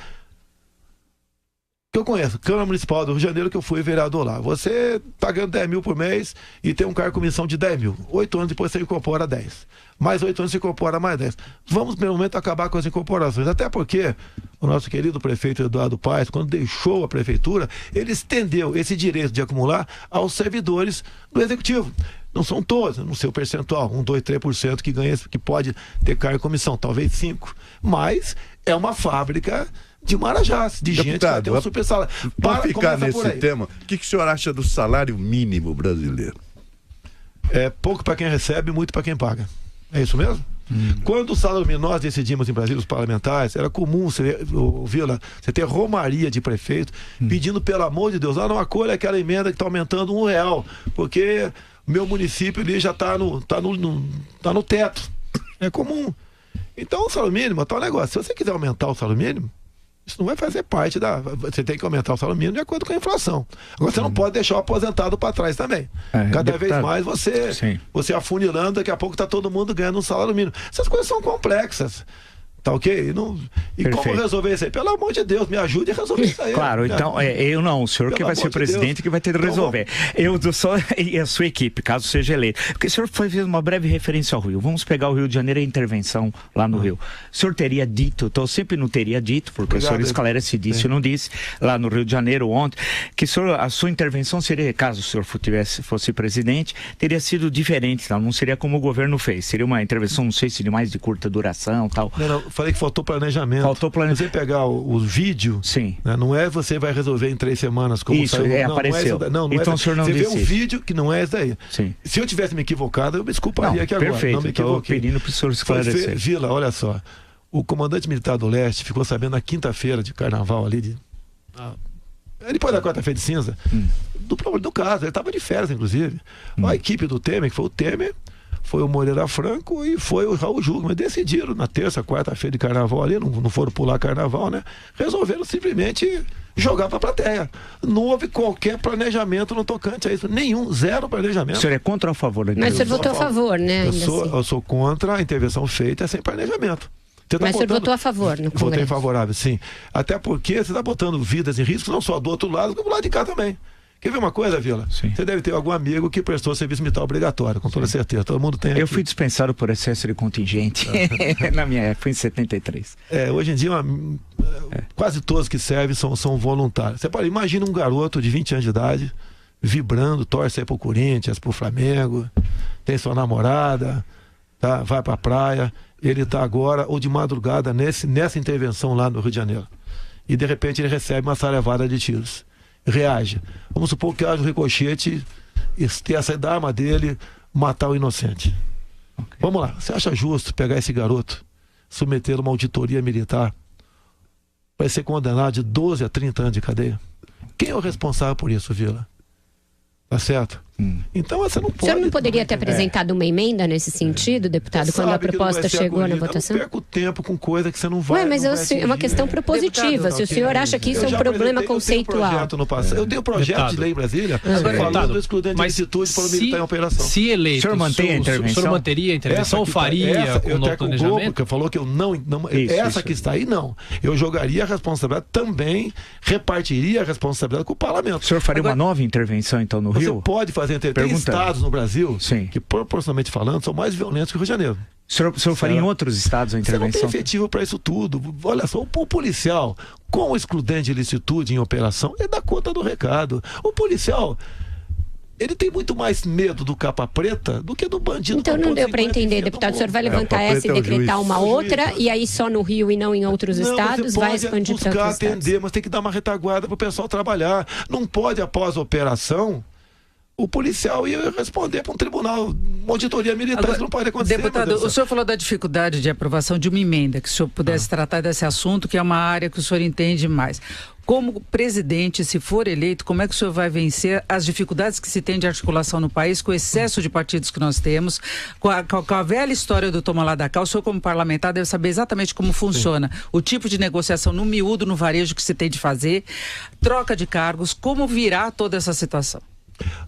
que eu conheço, Câmara Municipal do Rio de Janeiro, que eu fui vereador lá. Você está ganhando 10 mil por mês e tem um cargo de comissão de 10 mil. 8 anos depois você incorpora 10. Mais 8 anos você incorpora mais 10. Vamos, no primeiro momento, acabar com as incorporações. Até porque o nosso querido prefeito Eduardo Paes, quando deixou a prefeitura, ele estendeu esse direito de acumular aos servidores do Executivo. Não são todos, no seu percentual, 1, 2, 3% que ganha, que pode ter cargo de comissão, talvez 5%. Mas é uma fábrica de Marajás, de gente que vai ter um super salário. Para ficar nesse tema, o que o senhor acha do salário mínimo brasileiro? É pouco para quem recebe, muito para quem paga. É isso mesmo? Quando o salário mínimo nós decidimos em Brasília, os parlamentares, era comum você ter romaria de prefeito pedindo, pelo amor de Deus, não acolha aquela emenda que está aumentando R$1, porque o meu município ali já está no teto. É comum. Então o salário mínimo é tal negócio. Se você quiser aumentar o salário mínimo, isso não vai fazer parte da... Você tem que aumentar o salário mínimo de acordo com a inflação. Agora você não pode deixar o aposentado para trás também. Cada vez mais você afunilando, daqui a pouco está todo mundo ganhando um salário mínimo. Essas coisas são complexas. Tá ok? Como resolver isso aí? Pelo amor de Deus, me ajude a resolver isso aí. Claro, então, eu não, o senhor que vai ser o presidente que vai ter de resolver. Eu só e a sua equipe, caso seja eleito. Porque o senhor fez uma breve referência ao Rio. Vamos pegar o Rio de Janeiro e a intervenção lá no Rio. O senhor teria dito, eu sempre não teria dito, porque o senhor esclarece disse, não disse, lá no Rio de Janeiro ontem, que a sua intervenção seria, caso o senhor fosse presidente, teria sido diferente, não seria como o governo fez. Seria uma intervenção, não sei se de mais de curta duração, tal. Não. Falei que faltou planejamento. Você pegar o vídeo, né, não é você vai resolver em 3 semanas como isso, saiu. Apareceu. Não então o senhor não disse. Você vê um vídeo que não é esse daí. Sim. Se eu tivesse me equivocado, eu me desculparia aqui agora. Perfeito, não me equivoquei. Estou pedindo para o senhor esclarecer. Vila, olha só. O comandante militar do Leste ficou sabendo na quinta-feira de carnaval ali, depois da quarta-feira de cinza, do caso. Ele estava de férias, inclusive. A equipe do Temer, que foi o Temer, foi o Moreira Franco e foi o Raul Jungmann. Decidiram na terça, quarta-feira de carnaval ali, não foram pular carnaval, né? Resolveram simplesmente jogar para a plateia. Não houve qualquer planejamento no tocante a isso. Nenhum, zero planejamento. O senhor é contra ou a favor da Mas o senhor votou a favor, né? Eu sou contra a intervenção feita sem planejamento. Mas o senhor votou a favor no Congresso? Votei favorável, sim. Até porque você está botando vidas em risco, não só do outro lado, como do lado de cá também. Quer ver uma coisa, Vila? Sim. Você deve ter algum amigo que prestou serviço militar obrigatório, com toda certeza. Todo mundo tem aqui. Eu fui dispensado por excesso de contingente na minha época, foi em 73. Hoje em dia, quase todos que servem são voluntários. Você pode imaginar um garoto de 20 anos de idade, vibrando, torce aí pro Corinthians, pro Flamengo, tem sua namorada, tá? Vai pra praia, ele tá agora, ou de madrugada, nessa intervenção lá no Rio de Janeiro. E de repente ele recebe uma sarevada de tiros. Reage. Vamos supor que haja um ricochete e ter essa da arma dele matar o inocente. Okay. Vamos lá. Você acha justo pegar esse garoto, submeter a uma auditoria militar, vai ser condenado de 12 a 30 anos de cadeia? Quem é o responsável por isso, Vila? Tá certo? Então você não pode... O senhor não poderia ter apresentado uma emenda nesse sentido, deputado, quando a proposta chegou na votação? Eu não perco tempo com coisa que você não vai... mas é uma questão propositiva. Deputado, se o senhor acha que isso é um problema conceitual... Eu tenho um projeto de lei em Brasília falando do excludente de licitude para o militar em operação. Se eleito, o senhor mantém a intervenção? O senhor manteria a intervenção ou faria com o novo planejamento? Porque falou que eu não essa que está aí, não. Eu jogaria a responsabilidade também, repartiria a responsabilidade com o parlamento. O senhor faria uma nova intervenção, então, no Rio? Você pode fazer tem estados no Brasil que, proporcionalmente falando, são mais violentos que o Rio de Janeiro. O senhor faria em outros estados a intervenção? Você não tem efetivo para isso tudo. Olha só, o policial com o excludente de licitude em operação, ele dá conta do recado. O policial, ele tem muito mais medo do capa preta do que do bandido. Então não deu para entender, deputado. O senhor vai levantar essa e decretar uma outra, e aí só no Rio e não em outros estados, vai expandir para outros estados? Atender, mas tem que dar uma retaguarda para o pessoal trabalhar. Não pode, após a operação, o policial ia responder para um tribunal, uma auditoria militar. Agora, isso não pode acontecer. Deputado, o senhor falou da dificuldade de aprovação de uma emenda, que o senhor pudesse tratar desse assunto, que é uma área que o senhor entende mais. Como presidente, se for eleito, como é que o senhor vai vencer as dificuldades que se tem de articulação no país, com o excesso de partidos que nós temos, com a velha história do toma lá da cá? O senhor, como parlamentar, deve saber exatamente como funciona o tipo de negociação no miúdo, no varejo que se tem de fazer, troca de cargos, como virá toda essa situação?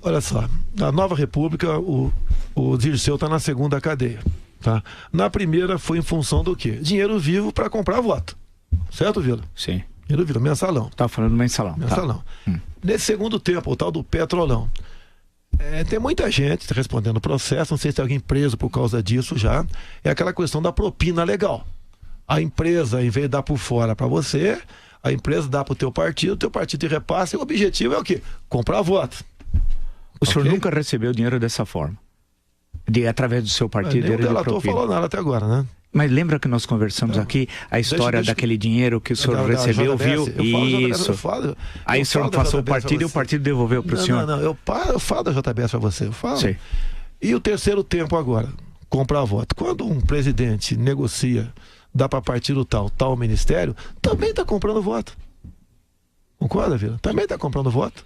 Olha só, na Nova República, o Dirceu está na segunda cadeia. Tá? Na primeira foi em função do quê? Dinheiro vivo para comprar voto. Certo, Vila? Sim. Dinheiro vivo, mensalão. Tá falando mensalão. Mensalão. Tá. Nesse segundo tempo, o tal do petrolão. Tem muita gente respondendo o processo, não sei se tem alguém preso por causa disso já. É aquela questão da propina legal. A empresa, em vez de dar por fora para você, a empresa dá para o teu partido te repassa, e o objetivo é o quê? Comprar voto. O senhor nunca recebeu dinheiro dessa forma? Através do seu partido? O delator falou nada até agora, né? Mas lembra que nós conversamos aqui a história daquele dinheiro que o senhor recebeu, viu? Isso. Aí o senhor passou o partido e o partido devolveu para o senhor? Não, eu falo da JBS para você, eu falo. Sim. E o terceiro tempo agora, comprar voto. Quando um presidente negocia, dá para partido tal ministério, também está comprando voto. Concorda, Vila? Também está comprando voto.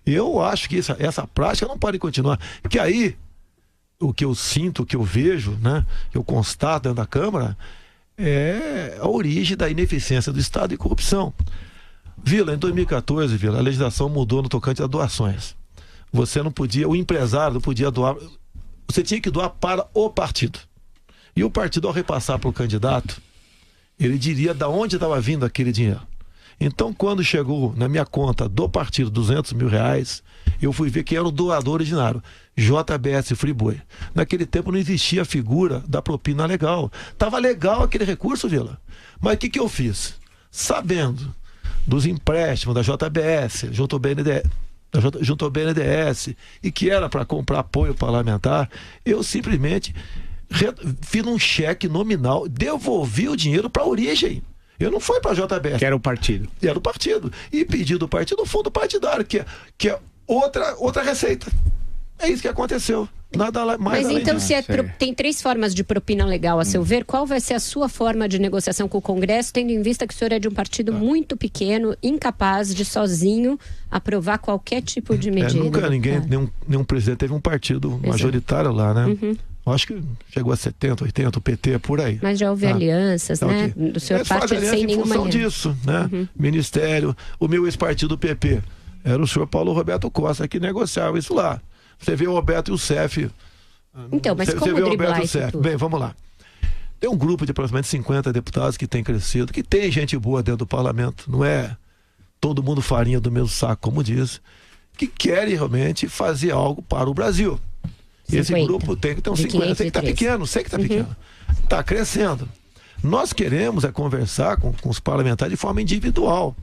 E eu acho que essa prática não pode continuar. Porque aí, o que eu sinto, o que eu vejo, né, que eu constato dentro da Câmara, é a origem da ineficiência do Estado e corrupção. Vila, em 2014, Vila, a legislação mudou no tocante a doações. Você não podia, o empresário não podia doar, você tinha que doar para o partido. E o partido, ao repassar para o candidato, ele diria de onde estava vindo aquele dinheiro. Então, quando chegou na minha conta do partido R$200 mil, eu fui ver quem era o doador originário, JBS Friboi. Naquele tempo não existia a figura da propina legal. Estava legal aquele recurso, Vila. Mas o que eu fiz? Sabendo dos empréstimos da JBS, junto ao BNDES, e que era para comprar apoio parlamentar, eu simplesmente fiz um cheque nominal, devolvi o dinheiro para a origem. Eu não fui para a JBS. Que era o partido. Era o partido. E pedi do partido o fundo partidário, que é outra receita. É isso que aconteceu. Nada mais. Mas então, se tem 3 formas de propina legal, a seu ver, qual vai ser a sua forma de negociação com o Congresso, tendo em vista que o senhor é de um partido muito pequeno, incapaz de sozinho aprovar qualquer tipo de medida? Nunca nenhum presidente teve um partido majoritário lá, né? Acho que chegou a 70, 80, o PT, por aí. Mas já houve alianças, né? Do senhor partido sem nenhuma aliança. Em função disso, né? Ministério, o meu ex-partido PP, era o senhor Paulo Roberto Costa que negociava isso lá. Você vê o Roberto e o CEF. Então, mas como driblar isso tudo? Bem, vamos lá. Tem um grupo de aproximadamente 50 deputados que tem crescido, que tem gente boa dentro do parlamento. Não é todo mundo farinha do mesmo saco, como diz. que querem realmente fazer algo para o Brasil. E esse grupo tem que ter uns 50. Sei que está pequeno, pequeno. Está crescendo. Nós queremos conversar com os parlamentares de forma individual.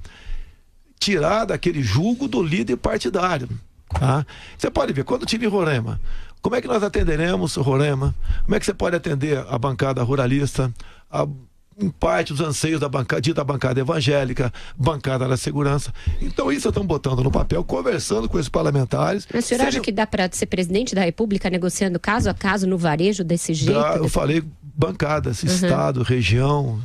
Tirar daquele jugo do líder partidário. Tá? Você pode ver, quando eu estive em Roraima, como é que nós atenderemos Roraima? Como é que você pode atender a bancada ruralista, em parte os anseios da bancada evangélica, bancada da segurança? Então isso estamos botando no papel, conversando com esses parlamentares. Mas o senhor acha que dá para ser presidente da República negociando caso a caso no varejo desse jeito? Eu falei bancadas, estado, região,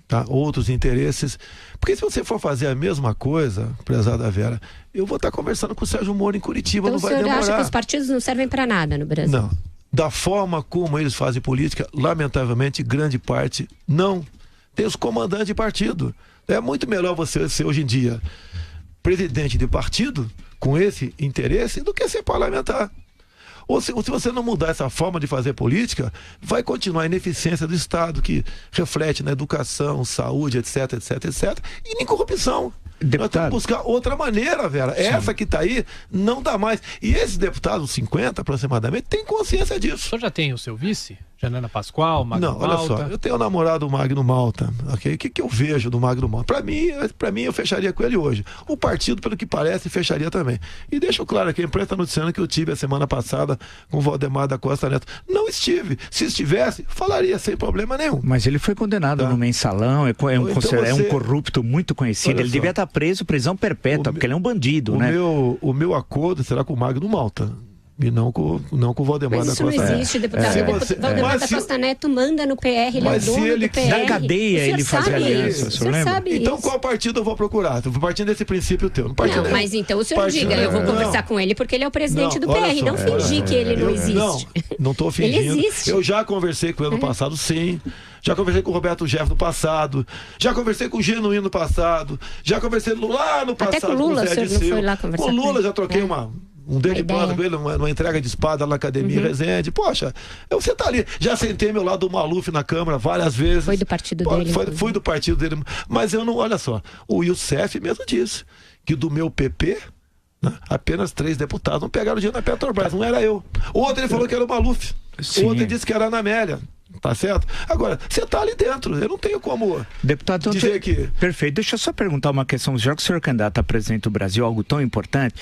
tá? Outros interesses. Porque se você for fazer a mesma coisa, prezada Vera, eu vou estar conversando com o Sérgio Moro em Curitiba, então, não vai demorar. Então o senhor acha que os partidos não servem para nada no Brasil? Não. Da forma como eles fazem política, lamentavelmente, grande parte não. Tem os comandantes de partido. É muito melhor você ser, hoje em dia, presidente de partido, com esse interesse, do que ser parlamentar. Ou se você não mudar essa forma de fazer política, vai continuar a ineficiência do Estado, que reflete na educação, saúde, etc, etc, etc, e nem corrupção. Deputado. Nós temos que buscar outra maneira, Vera. Sim. Essa que está aí não dá mais. E esses deputados, 50 aproximadamente, têm consciência disso. O senhor já tem o seu vice? Janana Pascoal, Magno Malta? Não, olha só, eu tenho o namorado Magno Malta, ok? O que eu vejo do Magno Malta? Para mim, eu fecharia com ele hoje. O partido, pelo que parece, fecharia também. E deixo claro aqui, a imprensa está noticiando que eu tive a semana passada com o Valdemar da Costa Neto. Não estive. Se estivesse, falaria sem problema nenhum. Mas ele foi condenado no mensalão, é um corrupto muito conhecido. Ele devia estar preso, prisão perpétua, porque ele é um bandido, né? O meu acordo será com o Magno Malta. E não com o Valdemar da Costa Neto. Mas isso não existe, deputado. Valdemar da Costa Neto manda no PR, ele é dono do PR. Na cadeia ele fazia aliança, o senhor sabe então isso. Qual partido eu vou procurar? Eu vou partindo desse princípio teu. Não, mas então o senhor diga, eu vou conversar com ele porque ele é o presidente do PR, não fingir que ele não existe. Não estou fingindo. Ele existe. Eu já conversei com ele no passado, sim. Já conversei com o Roberto Jeff no passado. Já conversei com o Genuíno no passado. Já conversei lá no passado. Até com o Lula, o Zé senhor não foi lá conversar com o Lula, com ele. já troquei um dele plano com ele, uma entrega de espada lá na Academia Resende. Poxa, você tá ali. Já sentei ao meu lado do Maluf na Câmara várias vezes. Foi do partido dele. Fui do partido dele. Mas eu não, olha só, o Youssef mesmo disse que do meu PP, né, apenas 3 deputados não pegaram dinheiro na Petrobras, não era eu. Outro ele falou que era o Maluf. Sim. Outro ele disse que era a Ana Amélia. Tá certo? Agora, você tá ali dentro, eu não tenho como deputado, dizer que... Perfeito, deixa eu só perguntar uma questão, já que o senhor é candidato a presidente do Brasil, algo tão importante,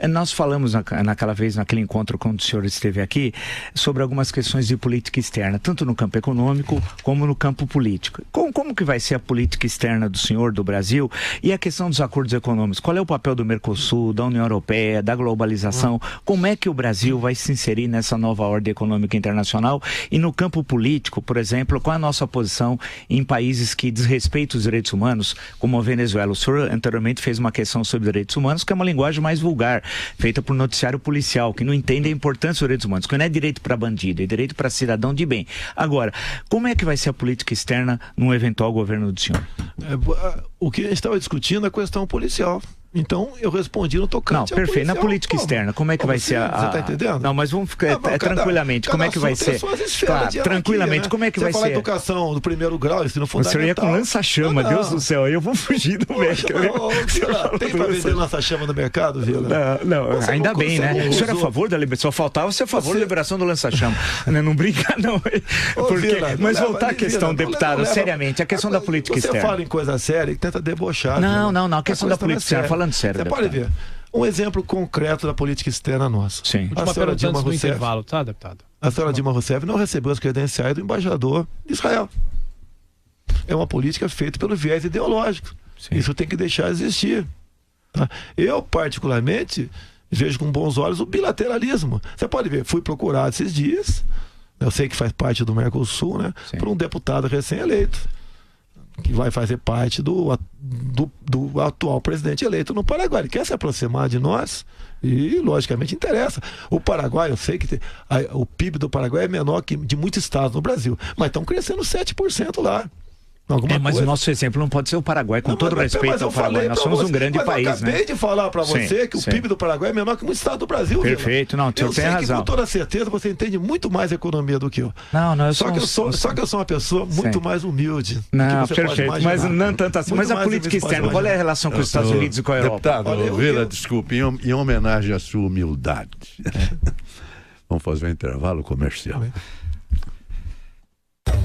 nós falamos naquele encontro quando o senhor esteve aqui, sobre algumas questões de política externa, tanto no campo econômico como no campo político. Como que vai ser a política externa do senhor, do Brasil, e a questão dos acordos econômicos? Qual é o papel do Mercosul, da União Europeia, da globalização? Como é que o Brasil vai se inserir nessa nova ordem econômica internacional? E no campo político, por exemplo, qual é a nossa posição em países que desrespeitam os direitos humanos, como a Venezuela? O senhor anteriormente fez uma questão sobre direitos humanos, que é uma linguagem mais vulgar, feita por noticiário policial, que não entende a importância dos direitos humanos, que não é direito para bandido, é direito para cidadão de bem. Agora, como é que vai ser a política externa num eventual governo do senhor? O que a gente estava discutindo é a questão policial. Então, eu respondi no tocante. Não, perfeito. Na política externa, como é que vai ser a... Você está entendendo? Não, mas vamos ficar tranquilamente. Como é que vai ser? Claro, tranquilamente, como é que vai ser? Você fala educação do primeiro grau, ensino fundamental. O senhor ia com lança-chama, Deus do céu. Eu vou fugir do mercado. Tem para vender lança-chama no mercado, Vila? Não, ainda bem, né? O senhor é a favor da liberação? Só faltava ser a favor da liberação do lança-chama. Não brinca, não. Mas voltar à questão, deputado, seriamente, a questão da política externa. Você fala em coisa séria e tenta debochar. Não, a questão da política externa, falando sério. Você pode ver. Um exemplo concreto da política externa nossa. Sim. A senhora Dilma Rousseff, intervalo, tá, deputado? A senhora Dilma Rousseff não recebeu as credenciais do embaixador de Israel. É uma política feita pelo viés ideológico. Sim. Isso tem que deixar de existir. Tá? Eu, particularmente, vejo com bons olhos o bilateralismo. Você pode ver, fui procurado esses dias, eu sei que faz parte do Mercosul, né? Por um deputado recém-eleito, que vai fazer parte do atual presidente eleito no Paraguai. Ele quer se aproximar de nós e, logicamente, interessa. O Paraguai, eu sei que o PIB do Paraguai é menor que de muitos estados no Brasil, mas estão crescendo 7% lá. Mas o nosso exemplo não pode ser o Paraguai, com todo respeito ao Paraguai. Nós somos um grande país, né? Eu acabei de falar para você que o PIB do Paraguai é menor que muito estado do Brasil. Perfeito, não, o senhor tem razão. Eu sei que com toda certeza você entende muito mais economia do que eu. Só que eu sou uma pessoa muito mais humilde. Não, perfeito, mas não tanto assim. Mas a política externa, qual é a relação com os Estados Unidos e com a Europa? Deputado Vila, desculpe, em homenagem à sua humildade. Vamos fazer um intervalo comercial.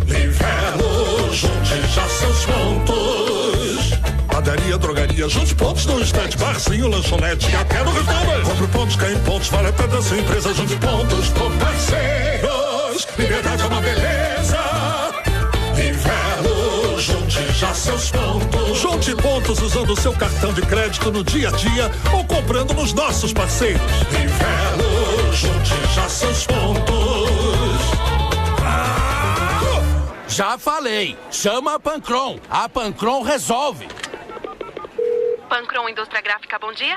Inverno, junte já seus pontos. Padaria, drogaria, junte pontos no instante. Barzinho, lanchonete, até no restaurante. Compre pontos, cai em pontos, vale até da sua empresa. Junte pontos com parceiros. Liberdade é uma beleza. Inverno, junte já seus pontos. Junte pontos usando o seu cartão de crédito no dia a dia ou comprando nos nossos parceiros. Inverno, junte já seus pontos. Já falei, chama a Pancron. A Pancron resolve. Pancron Indústria Gráfica, bom dia.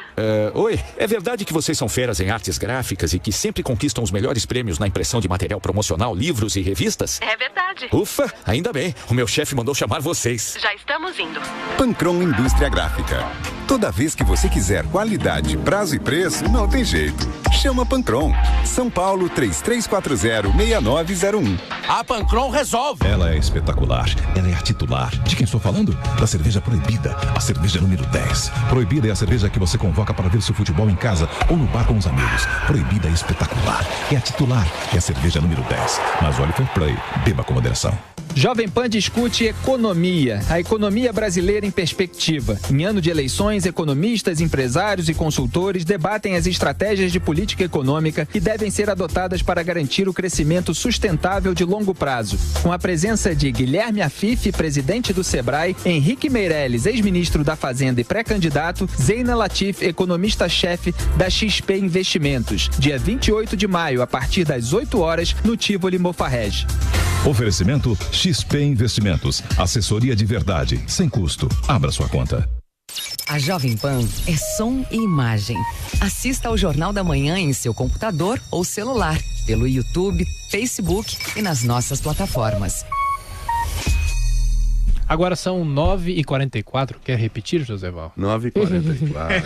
Oi, é verdade que vocês são feras em artes gráficas e que sempre conquistam os melhores prêmios na impressão de material promocional, livros e revistas? É verdade. Ufa, ainda bem. O meu chefe mandou chamar vocês. Já estamos indo. Pancron Indústria Gráfica. Toda vez que você quiser qualidade, prazo e preço, não tem jeito. Chama Pancron. São Paulo 3340-6901. A Pancron resolve. Ela é espetacular. Ela é a titular. De quem estou falando? Da cerveja proibida. A cerveja número 10. Proibida é a cerveja que você convoca para ver seu futebol em casa ou no bar com os amigos. Proibida é espetacular. É a titular. É a cerveja número 10. Mas olhe fair play. Beba com moderação. Jovem Pan discute economia, a economia brasileira em perspectiva. Em ano de eleições, economistas, empresários e consultores debatem as estratégias de política econômica que devem ser adotadas para garantir o crescimento sustentável de longo prazo. Com a presença de Guilherme Afif, presidente do Sebrae, Henrique Meirelles, ex-ministro da Fazenda e pré-candidato, Zeina Latif, economista-chefe da XP Investimentos. Dia 28 de maio, a partir das 8 horas, no Tivoli Mofarrege. Oferecimento XP Investimentos. Assessoria de verdade, sem custo. Abra sua conta. A Jovem Pan é som e imagem. Assista ao Jornal da Manhã em seu computador ou celular, pelo YouTube, Facebook e nas nossas plataformas. Agora são 9h44. Quer repetir, Joséval? 9h44.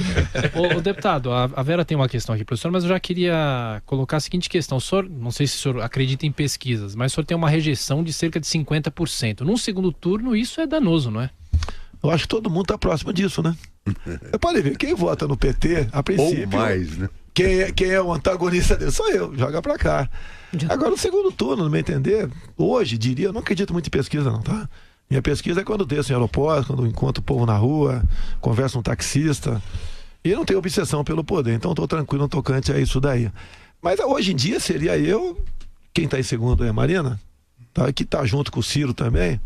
Ô, deputado, a Vera tem uma questão aqui, professor, mas eu já queria colocar a seguinte questão. O senhor, não sei se o senhor acredita em pesquisas, mas o senhor tem uma rejeição de cerca de 50%. Num segundo turno, isso é danoso, não é? Eu acho que todo mundo está próximo disso, né? Você pode ver, quem vota no PT, a princípio... Ou mais, né? Quem é o antagonista dele? Sou eu, joga pra cá. Agora, no segundo turno, no meu entender, hoje, diria, eu não acredito muito em pesquisa não, tá? Minha pesquisa é quando desço em aeroporto, quando encontro o povo na rua, converso com um taxista. E eu não tenho obsessão pelo poder, então estou tranquilo no tocante a isso daí. Mas hoje em dia seria eu, quem está em segundo é a Marina, tá? Que está junto com o Ciro também.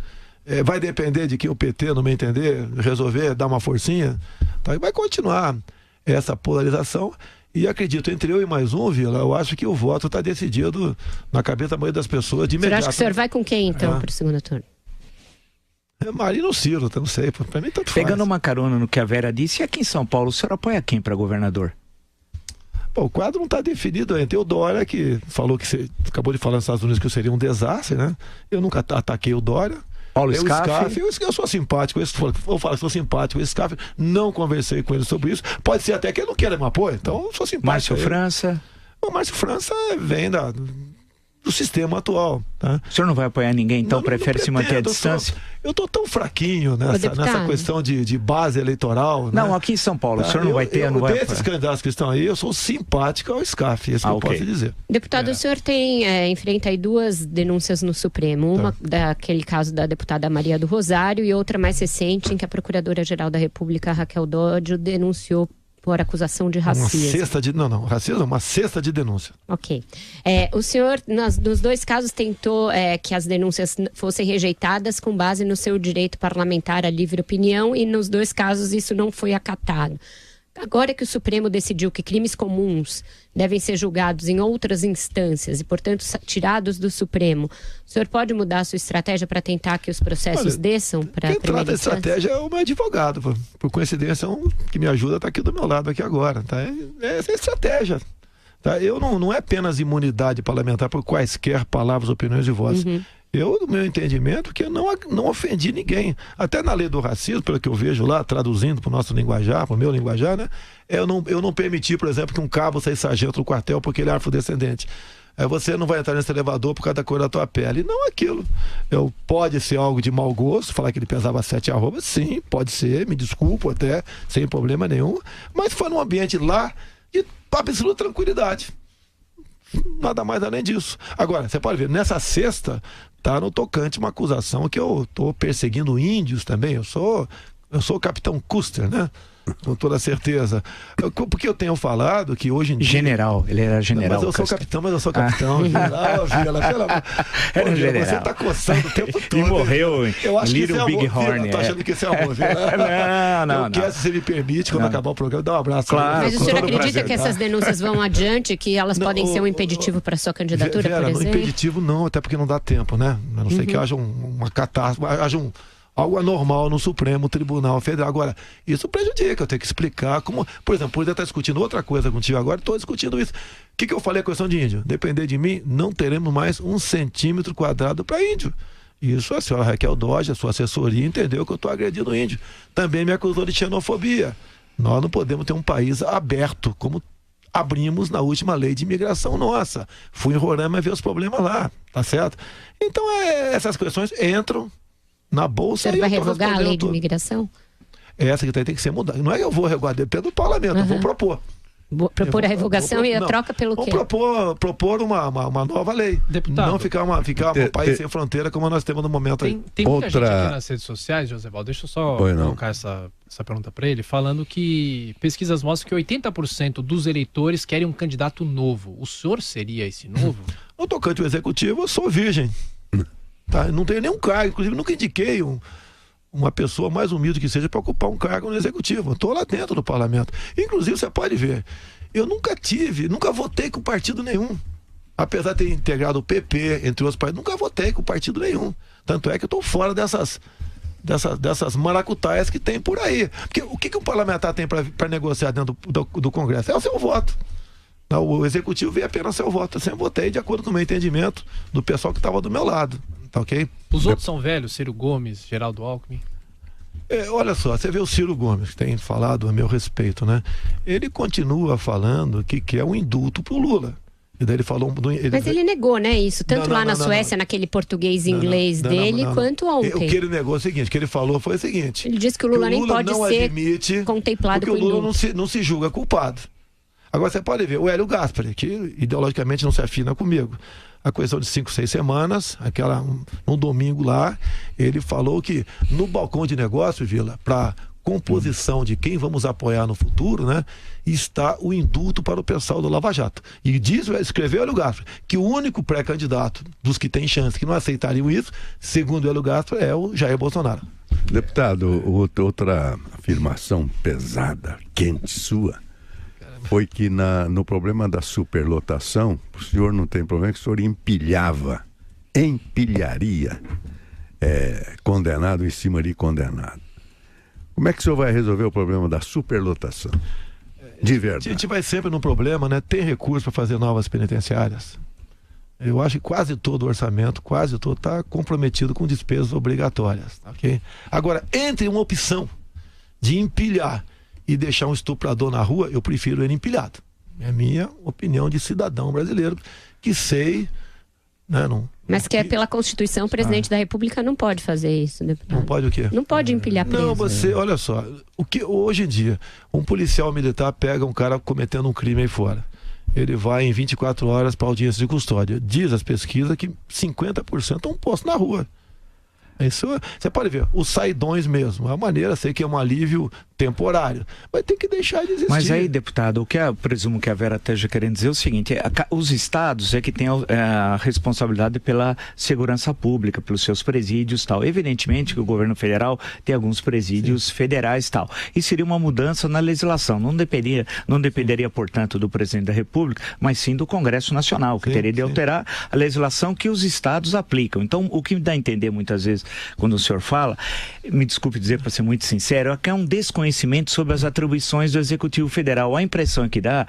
Vai depender de quem o PT, no meu entender, resolver dar uma forcinha. Tá? E vai continuar essa polarização. E acredito, entre eu e mais um, Vila, eu acho que o voto está decidido na cabeça da maioria das pessoas de imediato. Você acha que o senhor vai com quem, então, para o segundo turno? Marina ou Ciro, não sei, para mim tanto faz. Pegando uma carona no que a Vera disse, e aqui em São Paulo, o senhor apoia quem para governador? Bom, o quadro não está definido ainda. Tem o Dória, que falou que você acabou de falar nos Estados Unidos que seria um desastre, né? Eu nunca ataquei o Dória. Paulo Scaff. Eu sou simpático, vou falar que sou simpático. Esse Scaff, não conversei com ele sobre isso. Pode ser até que ele não queira me apoio, então eu sou simpático. Márcio França. O Márcio França vem do sistema atual. Tá? O senhor não vai apoiar ninguém, então prefere se manter à distância? Eu estou tão fraquinho nessa questão de base eleitoral. Não, né? Aqui em São Paulo, o senhor não vai ter... não vai desses candidatos que estão aí, eu sou simpático ao Scaff, isso que eu posso dizer. Deputado, o senhor enfrenta aí duas denúncias no Supremo. Uma daquele caso da deputada Maria do Rosário e outra mais recente, em que a Procuradora-Geral da República, Raquel Dodge, denunciou por acusação de racismo. Racismo é uma cesta de denúncia. Ok. O senhor, nos dois casos, tentou que as denúncias fossem rejeitadas com base no seu direito parlamentar à livre opinião e nos dois casos isso não foi acatado. Agora que o Supremo decidiu que crimes comuns devem ser julgados em outras instâncias e, portanto, tirados do Supremo, o senhor pode mudar a sua estratégia para tentar que os processos desçam para a primeira instância? Quem trata a estratégia é o meu advogado. Por coincidência, que me ajuda está aqui do meu lado aqui agora. Tá? Essa é a estratégia. Tá? Eu não é apenas imunidade parlamentar por quaisquer palavras, opiniões e votos. No meu entendimento, que eu não ofendi ninguém. Até na lei do racismo, pelo que eu vejo lá, traduzindo para o nosso linguajar, para o meu linguajar, né? Eu não permiti, por exemplo, que um cabo saia sargento no quartel porque ele é afrodescendente. Você não vai entrar nesse elevador por causa da cor da tua pele. Não aquilo. Pode ser algo de mau gosto, falar que ele pesava 7 arrobas, sim, pode ser, me desculpo até, sem problema nenhum. Mas foi num ambiente lá de absoluta tranquilidade. Nada mais além disso. Agora, você pode ver, nessa sexta, tá no tocante uma acusação que eu tô perseguindo índios também. Eu sou o capitão Custer, né? Com toda certeza. Porque eu tenho falado que hoje em dia... General, ele era general. Mas eu sou capitão, General, Vila, pelo amor. Era general. Você tá coçando o tempo todo. E morreu em Little Big Horn. Eu tô achando que isso é amor, Não. Eu quero, se você me permite, quando acabar o programa, dar um abraço. Claro. Mas o senhor acredita que essas denúncias vão adiante, que elas podem ser um impeditivo para sua candidatura, Vera, por exemplo? Não, impeditivo não, até porque não dá tempo, né? A não ser que haja uma catástrofe, algo anormal no Supremo Tribunal Federal. Agora, isso prejudica, eu tenho que explicar como... Por exemplo, por estar discutindo outra coisa contigo agora, estou discutindo isso. O que eu falei a questão de índio? Depender de mim, não teremos mais 1 centímetro quadrado para índio. Isso a senhora Raquel Dodge, a sua assessoria, entendeu que eu estou agredindo o índio. Também me acusou de xenofobia. Nós não podemos ter um país aberto, como abrimos na última lei de imigração nossa. Fui em Roraima ver os problemas lá, tá certo? Então, essas questões entram na bolsa. O senhor vai revogar a lei de imigração? Essa que tem que ser mudada. Não é que eu vou revogar, depende do parlamento, eu vou propor. Propor a revogação e a troca pelo quê? Vamos propor uma nova lei. Deputado, não ficar um país sem fronteira como nós temos no momento aí. Tem muita gente aqui nas redes sociais, Joséval, deixa eu só colocar essa pergunta para ele, falando que pesquisas mostram que 80% dos eleitores querem um candidato novo. O senhor seria esse novo? No tocante ao executivo, eu sou virgem. Tá? Não tenho nenhum cargo, inclusive nunca indiquei uma pessoa mais humilde que seja para ocupar um cargo no executivo. Estou lá dentro do parlamento. Inclusive, você pode ver, eu nunca votei com partido nenhum. Apesar de ter integrado o PP, entre outros partidos, nunca votei com partido nenhum. Tanto é que eu estou fora dessas maracutaias que tem por aí. Porque o que o parlamentar tem para negociar dentro do Congresso? É o seu voto. O executivo veio apenas seu voto. Eu sempre votei de acordo com o meu entendimento do pessoal que estava do meu lado. Tá ok? Os outros são velhos, Ciro Gomes, Geraldo Alckmin. Olha só, você vê o Ciro Gomes, que tem falado a meu respeito, né? Ele continua falando que é um indulto pro Lula. E daí ele falou... Mas ele negou, né, isso? Tanto lá na Suécia, naquele português e inglês dele, quanto ontem. O que ele negou é o seguinte, o que ele falou foi o seguinte... Ele disse que o Lula nem pode ser contemplado com indulto. Porque o Lula não se julga culpado. Agora você pode ver, o Hélio Gaspari, que ideologicamente não se afina comigo. A questão de 5, 6 semanas, um domingo lá, ele falou que no balcão de negócio, Vila, para composição de quem vamos apoiar no futuro, né, está o indulto para o pessoal do Lava Jato. E escreveu o Hélio Gaspari que o único pré-candidato dos que tem chance que não aceitariam isso, segundo o Hélio Gaspari, é o Jair Bolsonaro. Deputado, outra afirmação pesada, quente sua, foi que no problema da superlotação, o senhor não tem problema, que o senhor empilharia condenado em cima de condenado. Como é que o senhor vai resolver o problema da superlotação? De verdade. A gente vai sempre no problema, né? Tem recurso para fazer novas penitenciárias. Eu acho que quase todo o orçamento, está comprometido com despesas obrigatórias. Ok? Agora, entre uma opção de empilhar e deixar um estuprador na rua, eu prefiro ele empilhado. É a minha opinião de cidadão brasileiro, que sei... Né, mas que é pela Constituição, o presidente da República não pode fazer isso, deputado. Não pode o quê? Não pode empilhar preso. Não, olha só, hoje em dia, um policial militar pega um cara cometendo um crime aí fora. Ele vai em 24 horas para audiência de custódia. Diz as pesquisas que 50% estão postos na rua. Isso, você pode ver, os saidões mesmo, é uma maneira, sei que é um alívio temporário, mas tem que deixar de existir. Mas aí, deputado, presumo que a Vera esteja querendo dizer é o seguinte, os estados é que têm a responsabilidade pela segurança pública, pelos seus presídios e tal. Evidentemente que o governo federal tem alguns presídios federais e tal. E seria uma mudança na legislação, não dependeria, portanto, do presidente da República, mas sim do Congresso Nacional, que teria de alterar a legislação que os estados aplicam. Então, o que me dá a entender muitas vezes, quando o senhor fala, me desculpe dizer para ser muito sincero, é que é um desconhecimento conhecimento sobre as atribuições do Executivo Federal. A impressão que dá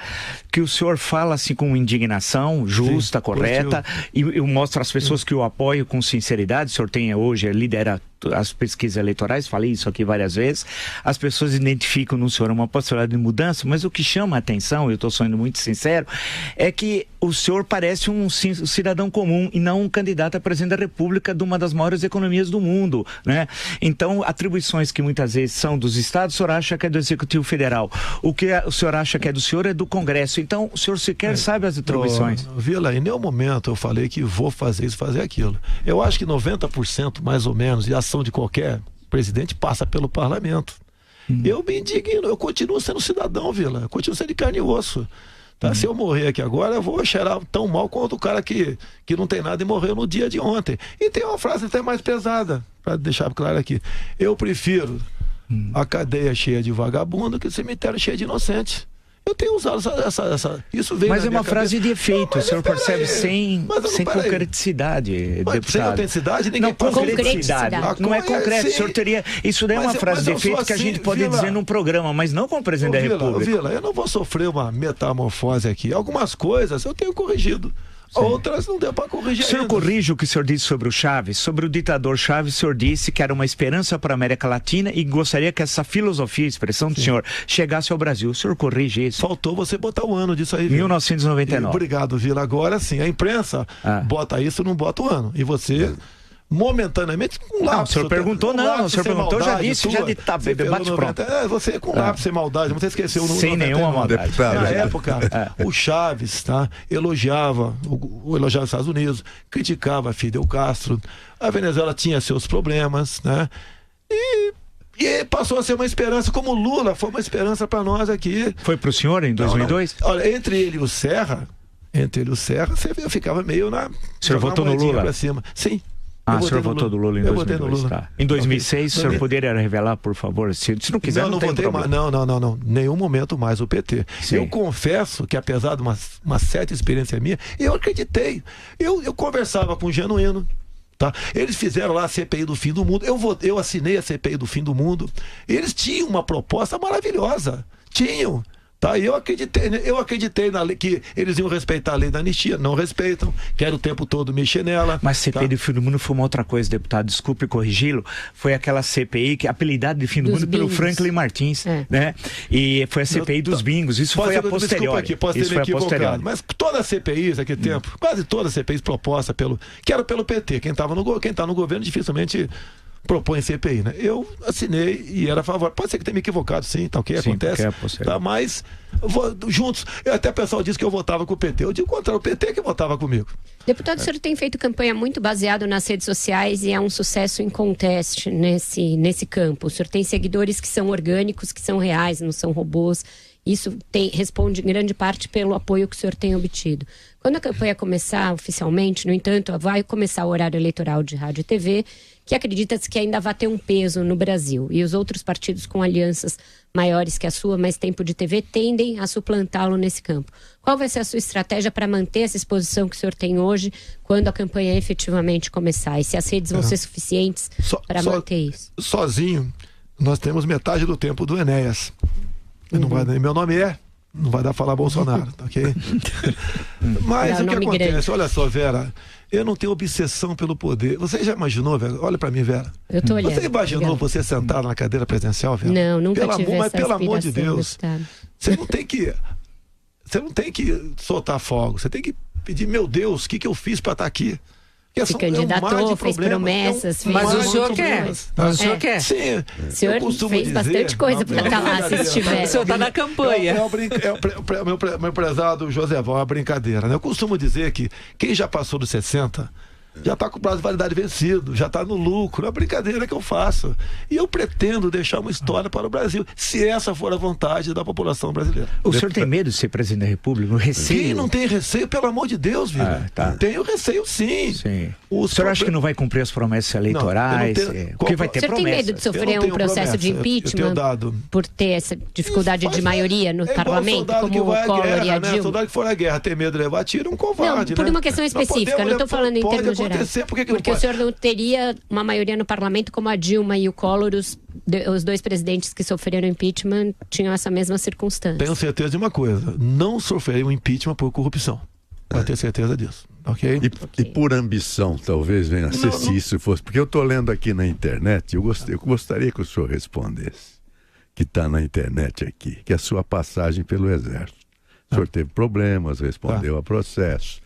que o senhor fala assim com indignação justa, correta, e mostra às pessoas que o apoiam com sinceridade. O senhor tem hoje, lidera as pesquisas eleitorais, falei isso aqui várias vezes, as pessoas identificam no senhor uma possibilidade de mudança, mas o que chama a atenção, eu estou sendo muito sincero, é que o senhor parece um cidadão comum e não um candidato a presidente da República de uma das maiores economias do mundo, né? Então, atribuições que muitas vezes são dos estados, o senhor acha que é do Executivo Federal. O que o senhor acha que é do senhor é do Congresso. Então, o senhor sequer sabe as atribuições. Vila, em nenhum momento eu falei que vou fazer isso, fazer aquilo. Eu acho que 90% mais ou menos, e a ação de qualquer presidente passa pelo parlamento. Eu me indigno, eu continuo sendo cidadão, Vila, eu continuo sendo de carne e osso. Tá? Se eu morrer aqui agora, eu vou cheirar tão mal quanto o cara que não tem nada e morreu no dia de ontem. E tem uma frase até mais pesada, para deixar claro aqui. Eu prefiro a cadeia cheia de vagabundo que o cemitério cheio de inocentes. Eu tenho usado essa isso veio. Mas é uma frase cabeça. De efeito, o senhor percebe sem concreticidade, deputado. Sem autenticidade, ninguém não, concreticidade. Não é concreto. O senhor teria. Isso daí é uma frase de efeito que a gente pode dizer num programa, mas não como presidente da República. Vila, eu não vou sofrer uma metamorfose aqui. Algumas coisas eu tenho corrigido. Sim. Outras não deu para corrigir. O senhor corrige o que o senhor disse sobre o Chaves? Sobre o ditador Chaves, o senhor disse que era uma esperança para a América Latina e gostaria que essa filosofia, expressão do senhor, chegasse ao Brasil. O senhor corrige isso? Faltou você botar o ano disso aí, Vila. 1999. Obrigado, Vila. Agora sim, a imprensa bota isso, não bota o ano. E você... momentaneamente, com lápis. Não, o senhor perguntou, não. O senhor perguntou, eu já disse, já debate pronto. Você com lápis, sem maldade, você esqueceu o número. Sem nenhuma maldade. Na época, o Chaves, elogiava os Estados Unidos, criticava Fidel Castro, a Venezuela tinha seus problemas, né? E passou a ser uma esperança, como o Lula foi uma esperança para nós aqui. Foi pro senhor em 2002? Não. Olha, entre ele e o Serra, eu ficava meio na... O senhor votou no Lula? Pra cima. Sim. O senhor votou do Lula em 2002, tá. Em 2006, o senhor poderia revelar, por favor, se não quiser, não tem votei problema. Não, nenhum momento mais o PT. Sim. Eu confesso que, apesar de uma certa experiência minha, eu acreditei. Eu conversava com o Genuíno, tá? Eles fizeram lá a CPI do fim do mundo, eu assinei a CPI do fim do mundo, eles tinham uma proposta maravilhosa, tinham. Tá, eu acreditei na lei, que eles iam respeitar a lei da anistia, não respeitam, quero o tempo todo mexer nela. Mas CPI do fim do mundo foi uma outra coisa, deputado, desculpe corrigi-lo, foi aquela CPI que apelidada de fim do mundo pelo Franklin Martins, né? E foi a CPI dos bingos, isso foi a posteriori. Posso ter me equivocado, mas todas as CPIs naquele tempo, quase todas as CPIs propostas que era pelo PT, quem tá no governo dificilmente propõe CPI, né? Eu assinei e era a favor. Pode ser que tenha me equivocado, sim, tá ok, acontece. Tá, mas juntos, até o pessoal disse que eu votava com o PT. Eu digo contra o PT que votava comigo. Deputado, o senhor tem feito campanha muito baseado nas redes sociais e é um sucesso inconteste nesse campo. O senhor tem seguidores que são orgânicos, que são reais, não são robôs. Isso responde em grande parte pelo apoio que o senhor tem obtido. Quando a campanha começar oficialmente, no entanto, vai começar o horário eleitoral de rádio e TV, que acredita-se que ainda vai ter um peso no Brasil. E os outros partidos com alianças maiores que a sua, mais tempo de TV, tendem a suplantá-lo nesse campo. Qual vai ser a sua estratégia para manter essa exposição que o senhor tem hoje, quando a campanha efetivamente começar? E se as redes vão ser suficientes para manter isso? Sozinho, nós temos metade do tempo do Enéas. Meu nome não vai dar falar Bolsonaro, ok? Mas o que acontece? Grande. Olha só, Vera, eu não tenho obsessão pelo poder. Você já imaginou, Vera? Olha pra mim, Vera. Eu tô olhando. Você imaginou você sentar na cadeira presidencial, Vera? Não, nunca tive essa mas pelo amor de Deus, deputado. você não tem que soltar fogo. Você tem que pedir, meu Deus, o que eu fiz pra estar aqui? Se candidatou, fez promessas. Mas o senhor quer. Mas o senhor quer. Sim. O senhor fez bastante coisa para estar lá, se estiver. O senhor está na campanha. Meu prezado Joséval, é uma brincadeira, né? Eu costumo dizer que quem já passou dos 60 já está com o prazo de validade vencido, já está no lucro. É uma brincadeira que eu faço. E eu pretendo deixar uma história para o Brasil, se essa for a vontade da população brasileira. O senhor tem medo de ser presidente da República? Receio? Quem não tem receio, pelo amor de Deus, viu? Tenho receio, sim. O senhor acha que não vai cumprir as promessas eleitorais? Porque vai ter promessas. O senhor tem medo de sofrer um processo de impeachment por ter essa dificuldade de maioria no parlamento, como o Collor e a Dilma? Soldado que for à guerra, ter medo de levar tiro, um covarde. Não, por uma questão específica, não estou falando em termos acontecer, por que não Porque pode? o senhor não teria uma maioria no parlamento como a Dilma e o Collor, os dois presidentes que sofreram impeachment, tinham essa mesma circunstância. Tenho certeza de uma coisa, não sofrerei um impeachment por corrupção. Pode ter certeza disso, ok? E por ambição, talvez venha a ser, se isso fosse. Porque eu estou lendo aqui na internet, eu gostaria que o senhor respondesse, que está na internet aqui, que é a sua passagem pelo Exército. O senhor teve problemas, respondeu a processo.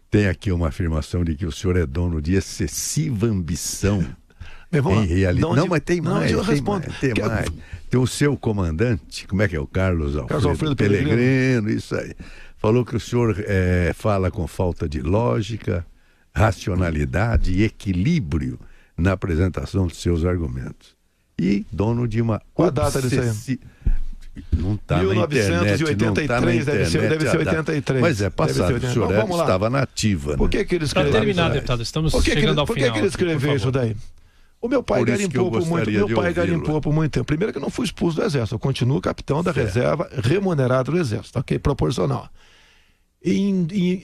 Tem aqui uma afirmação de que o senhor é dono de excessiva ambição em realidade. Não, mas tem mais, tem mais. Tem o seu comandante, como é que é? O Carlos Alfredo Pellegrino, isso aí. Falou que o senhor fala com falta de lógica, racionalidade e equilíbrio na apresentação de seus argumentos. E dono de uma... Qual a data disso aí? Não está na internet, não está na internet. Deve ser 83. Mas é passado, o senhor estava na ativa. Por que ele escreveu? Para terminar, deputado, estamos chegando ao final. Por que ele escreveu isso daí? O meu pai garimpou por muito tempo. Primeiro que eu não fui expulso do Exército, eu continuo capitão da reserva remunerado do Exército, ok? Proporcional.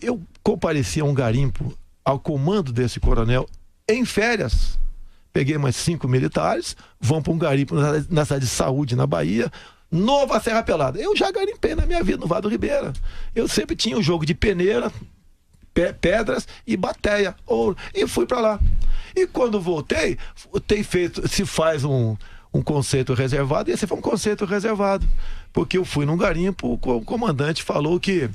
Eu compareci a um garimpo ao comando desse coronel em férias. Peguei mais 5 militares, vão para um garimpo na cidade de Saúde, na Bahia, Nova Serra Pelada. Eu já garimpei na minha vida no Vado Ribeira. Eu sempre tinha o jogo de peneira, pedras e bateia, ouro, e fui para lá. E quando voltei, se faz um conceito reservado, e esse foi um conceito reservado, porque eu fui num garimpo, o comandante falou que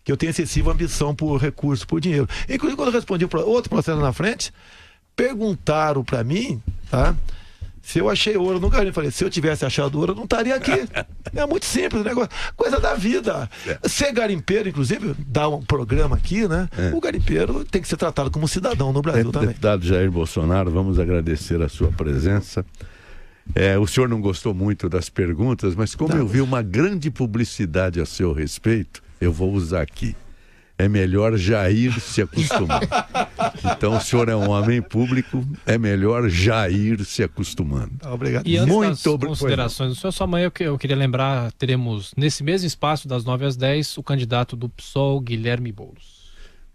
eu tenho excessiva ambição por recurso, por dinheiro. Inclusive, quando eu respondi outro processo na frente, perguntaram para mim, tá? Se eu achei ouro no garimpo. Eu falei, se eu tivesse achado ouro, eu não estaria aqui. É muito simples o negócio. Coisa da vida. Ser garimpeiro, inclusive, dá um programa aqui, né? O garimpeiro tem que ser tratado como cidadão no Brasil também. Deputado Jair Bolsonaro, vamos agradecer a sua presença. O senhor não gostou muito das perguntas, mas como eu vi uma grande publicidade a seu respeito, eu vou usar aqui. É melhor Jair se acostumar. Então, o senhor é um homem público, é melhor Jair se acostumando. Obrigado. E antes das considerações do senhor, só amanhã eu queria lembrar, teremos nesse mesmo espaço, das 9 às 10, o candidato do PSOL, Guilherme Boulos.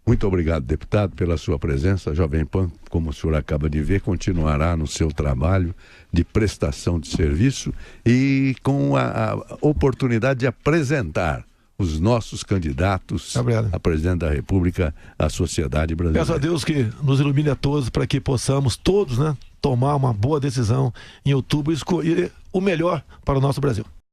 Muito obrigado, deputado, pela sua presença. A Jovem Pan, como o senhor acaba de ver, continuará no seu trabalho de prestação de serviço e com a oportunidade de apresentar os nossos candidatos a presidente da República, à sociedade brasileira. Peço a Deus que nos ilumine a todos para que possamos todos, né, tomar uma boa decisão em outubro e escolher o melhor para o nosso Brasil.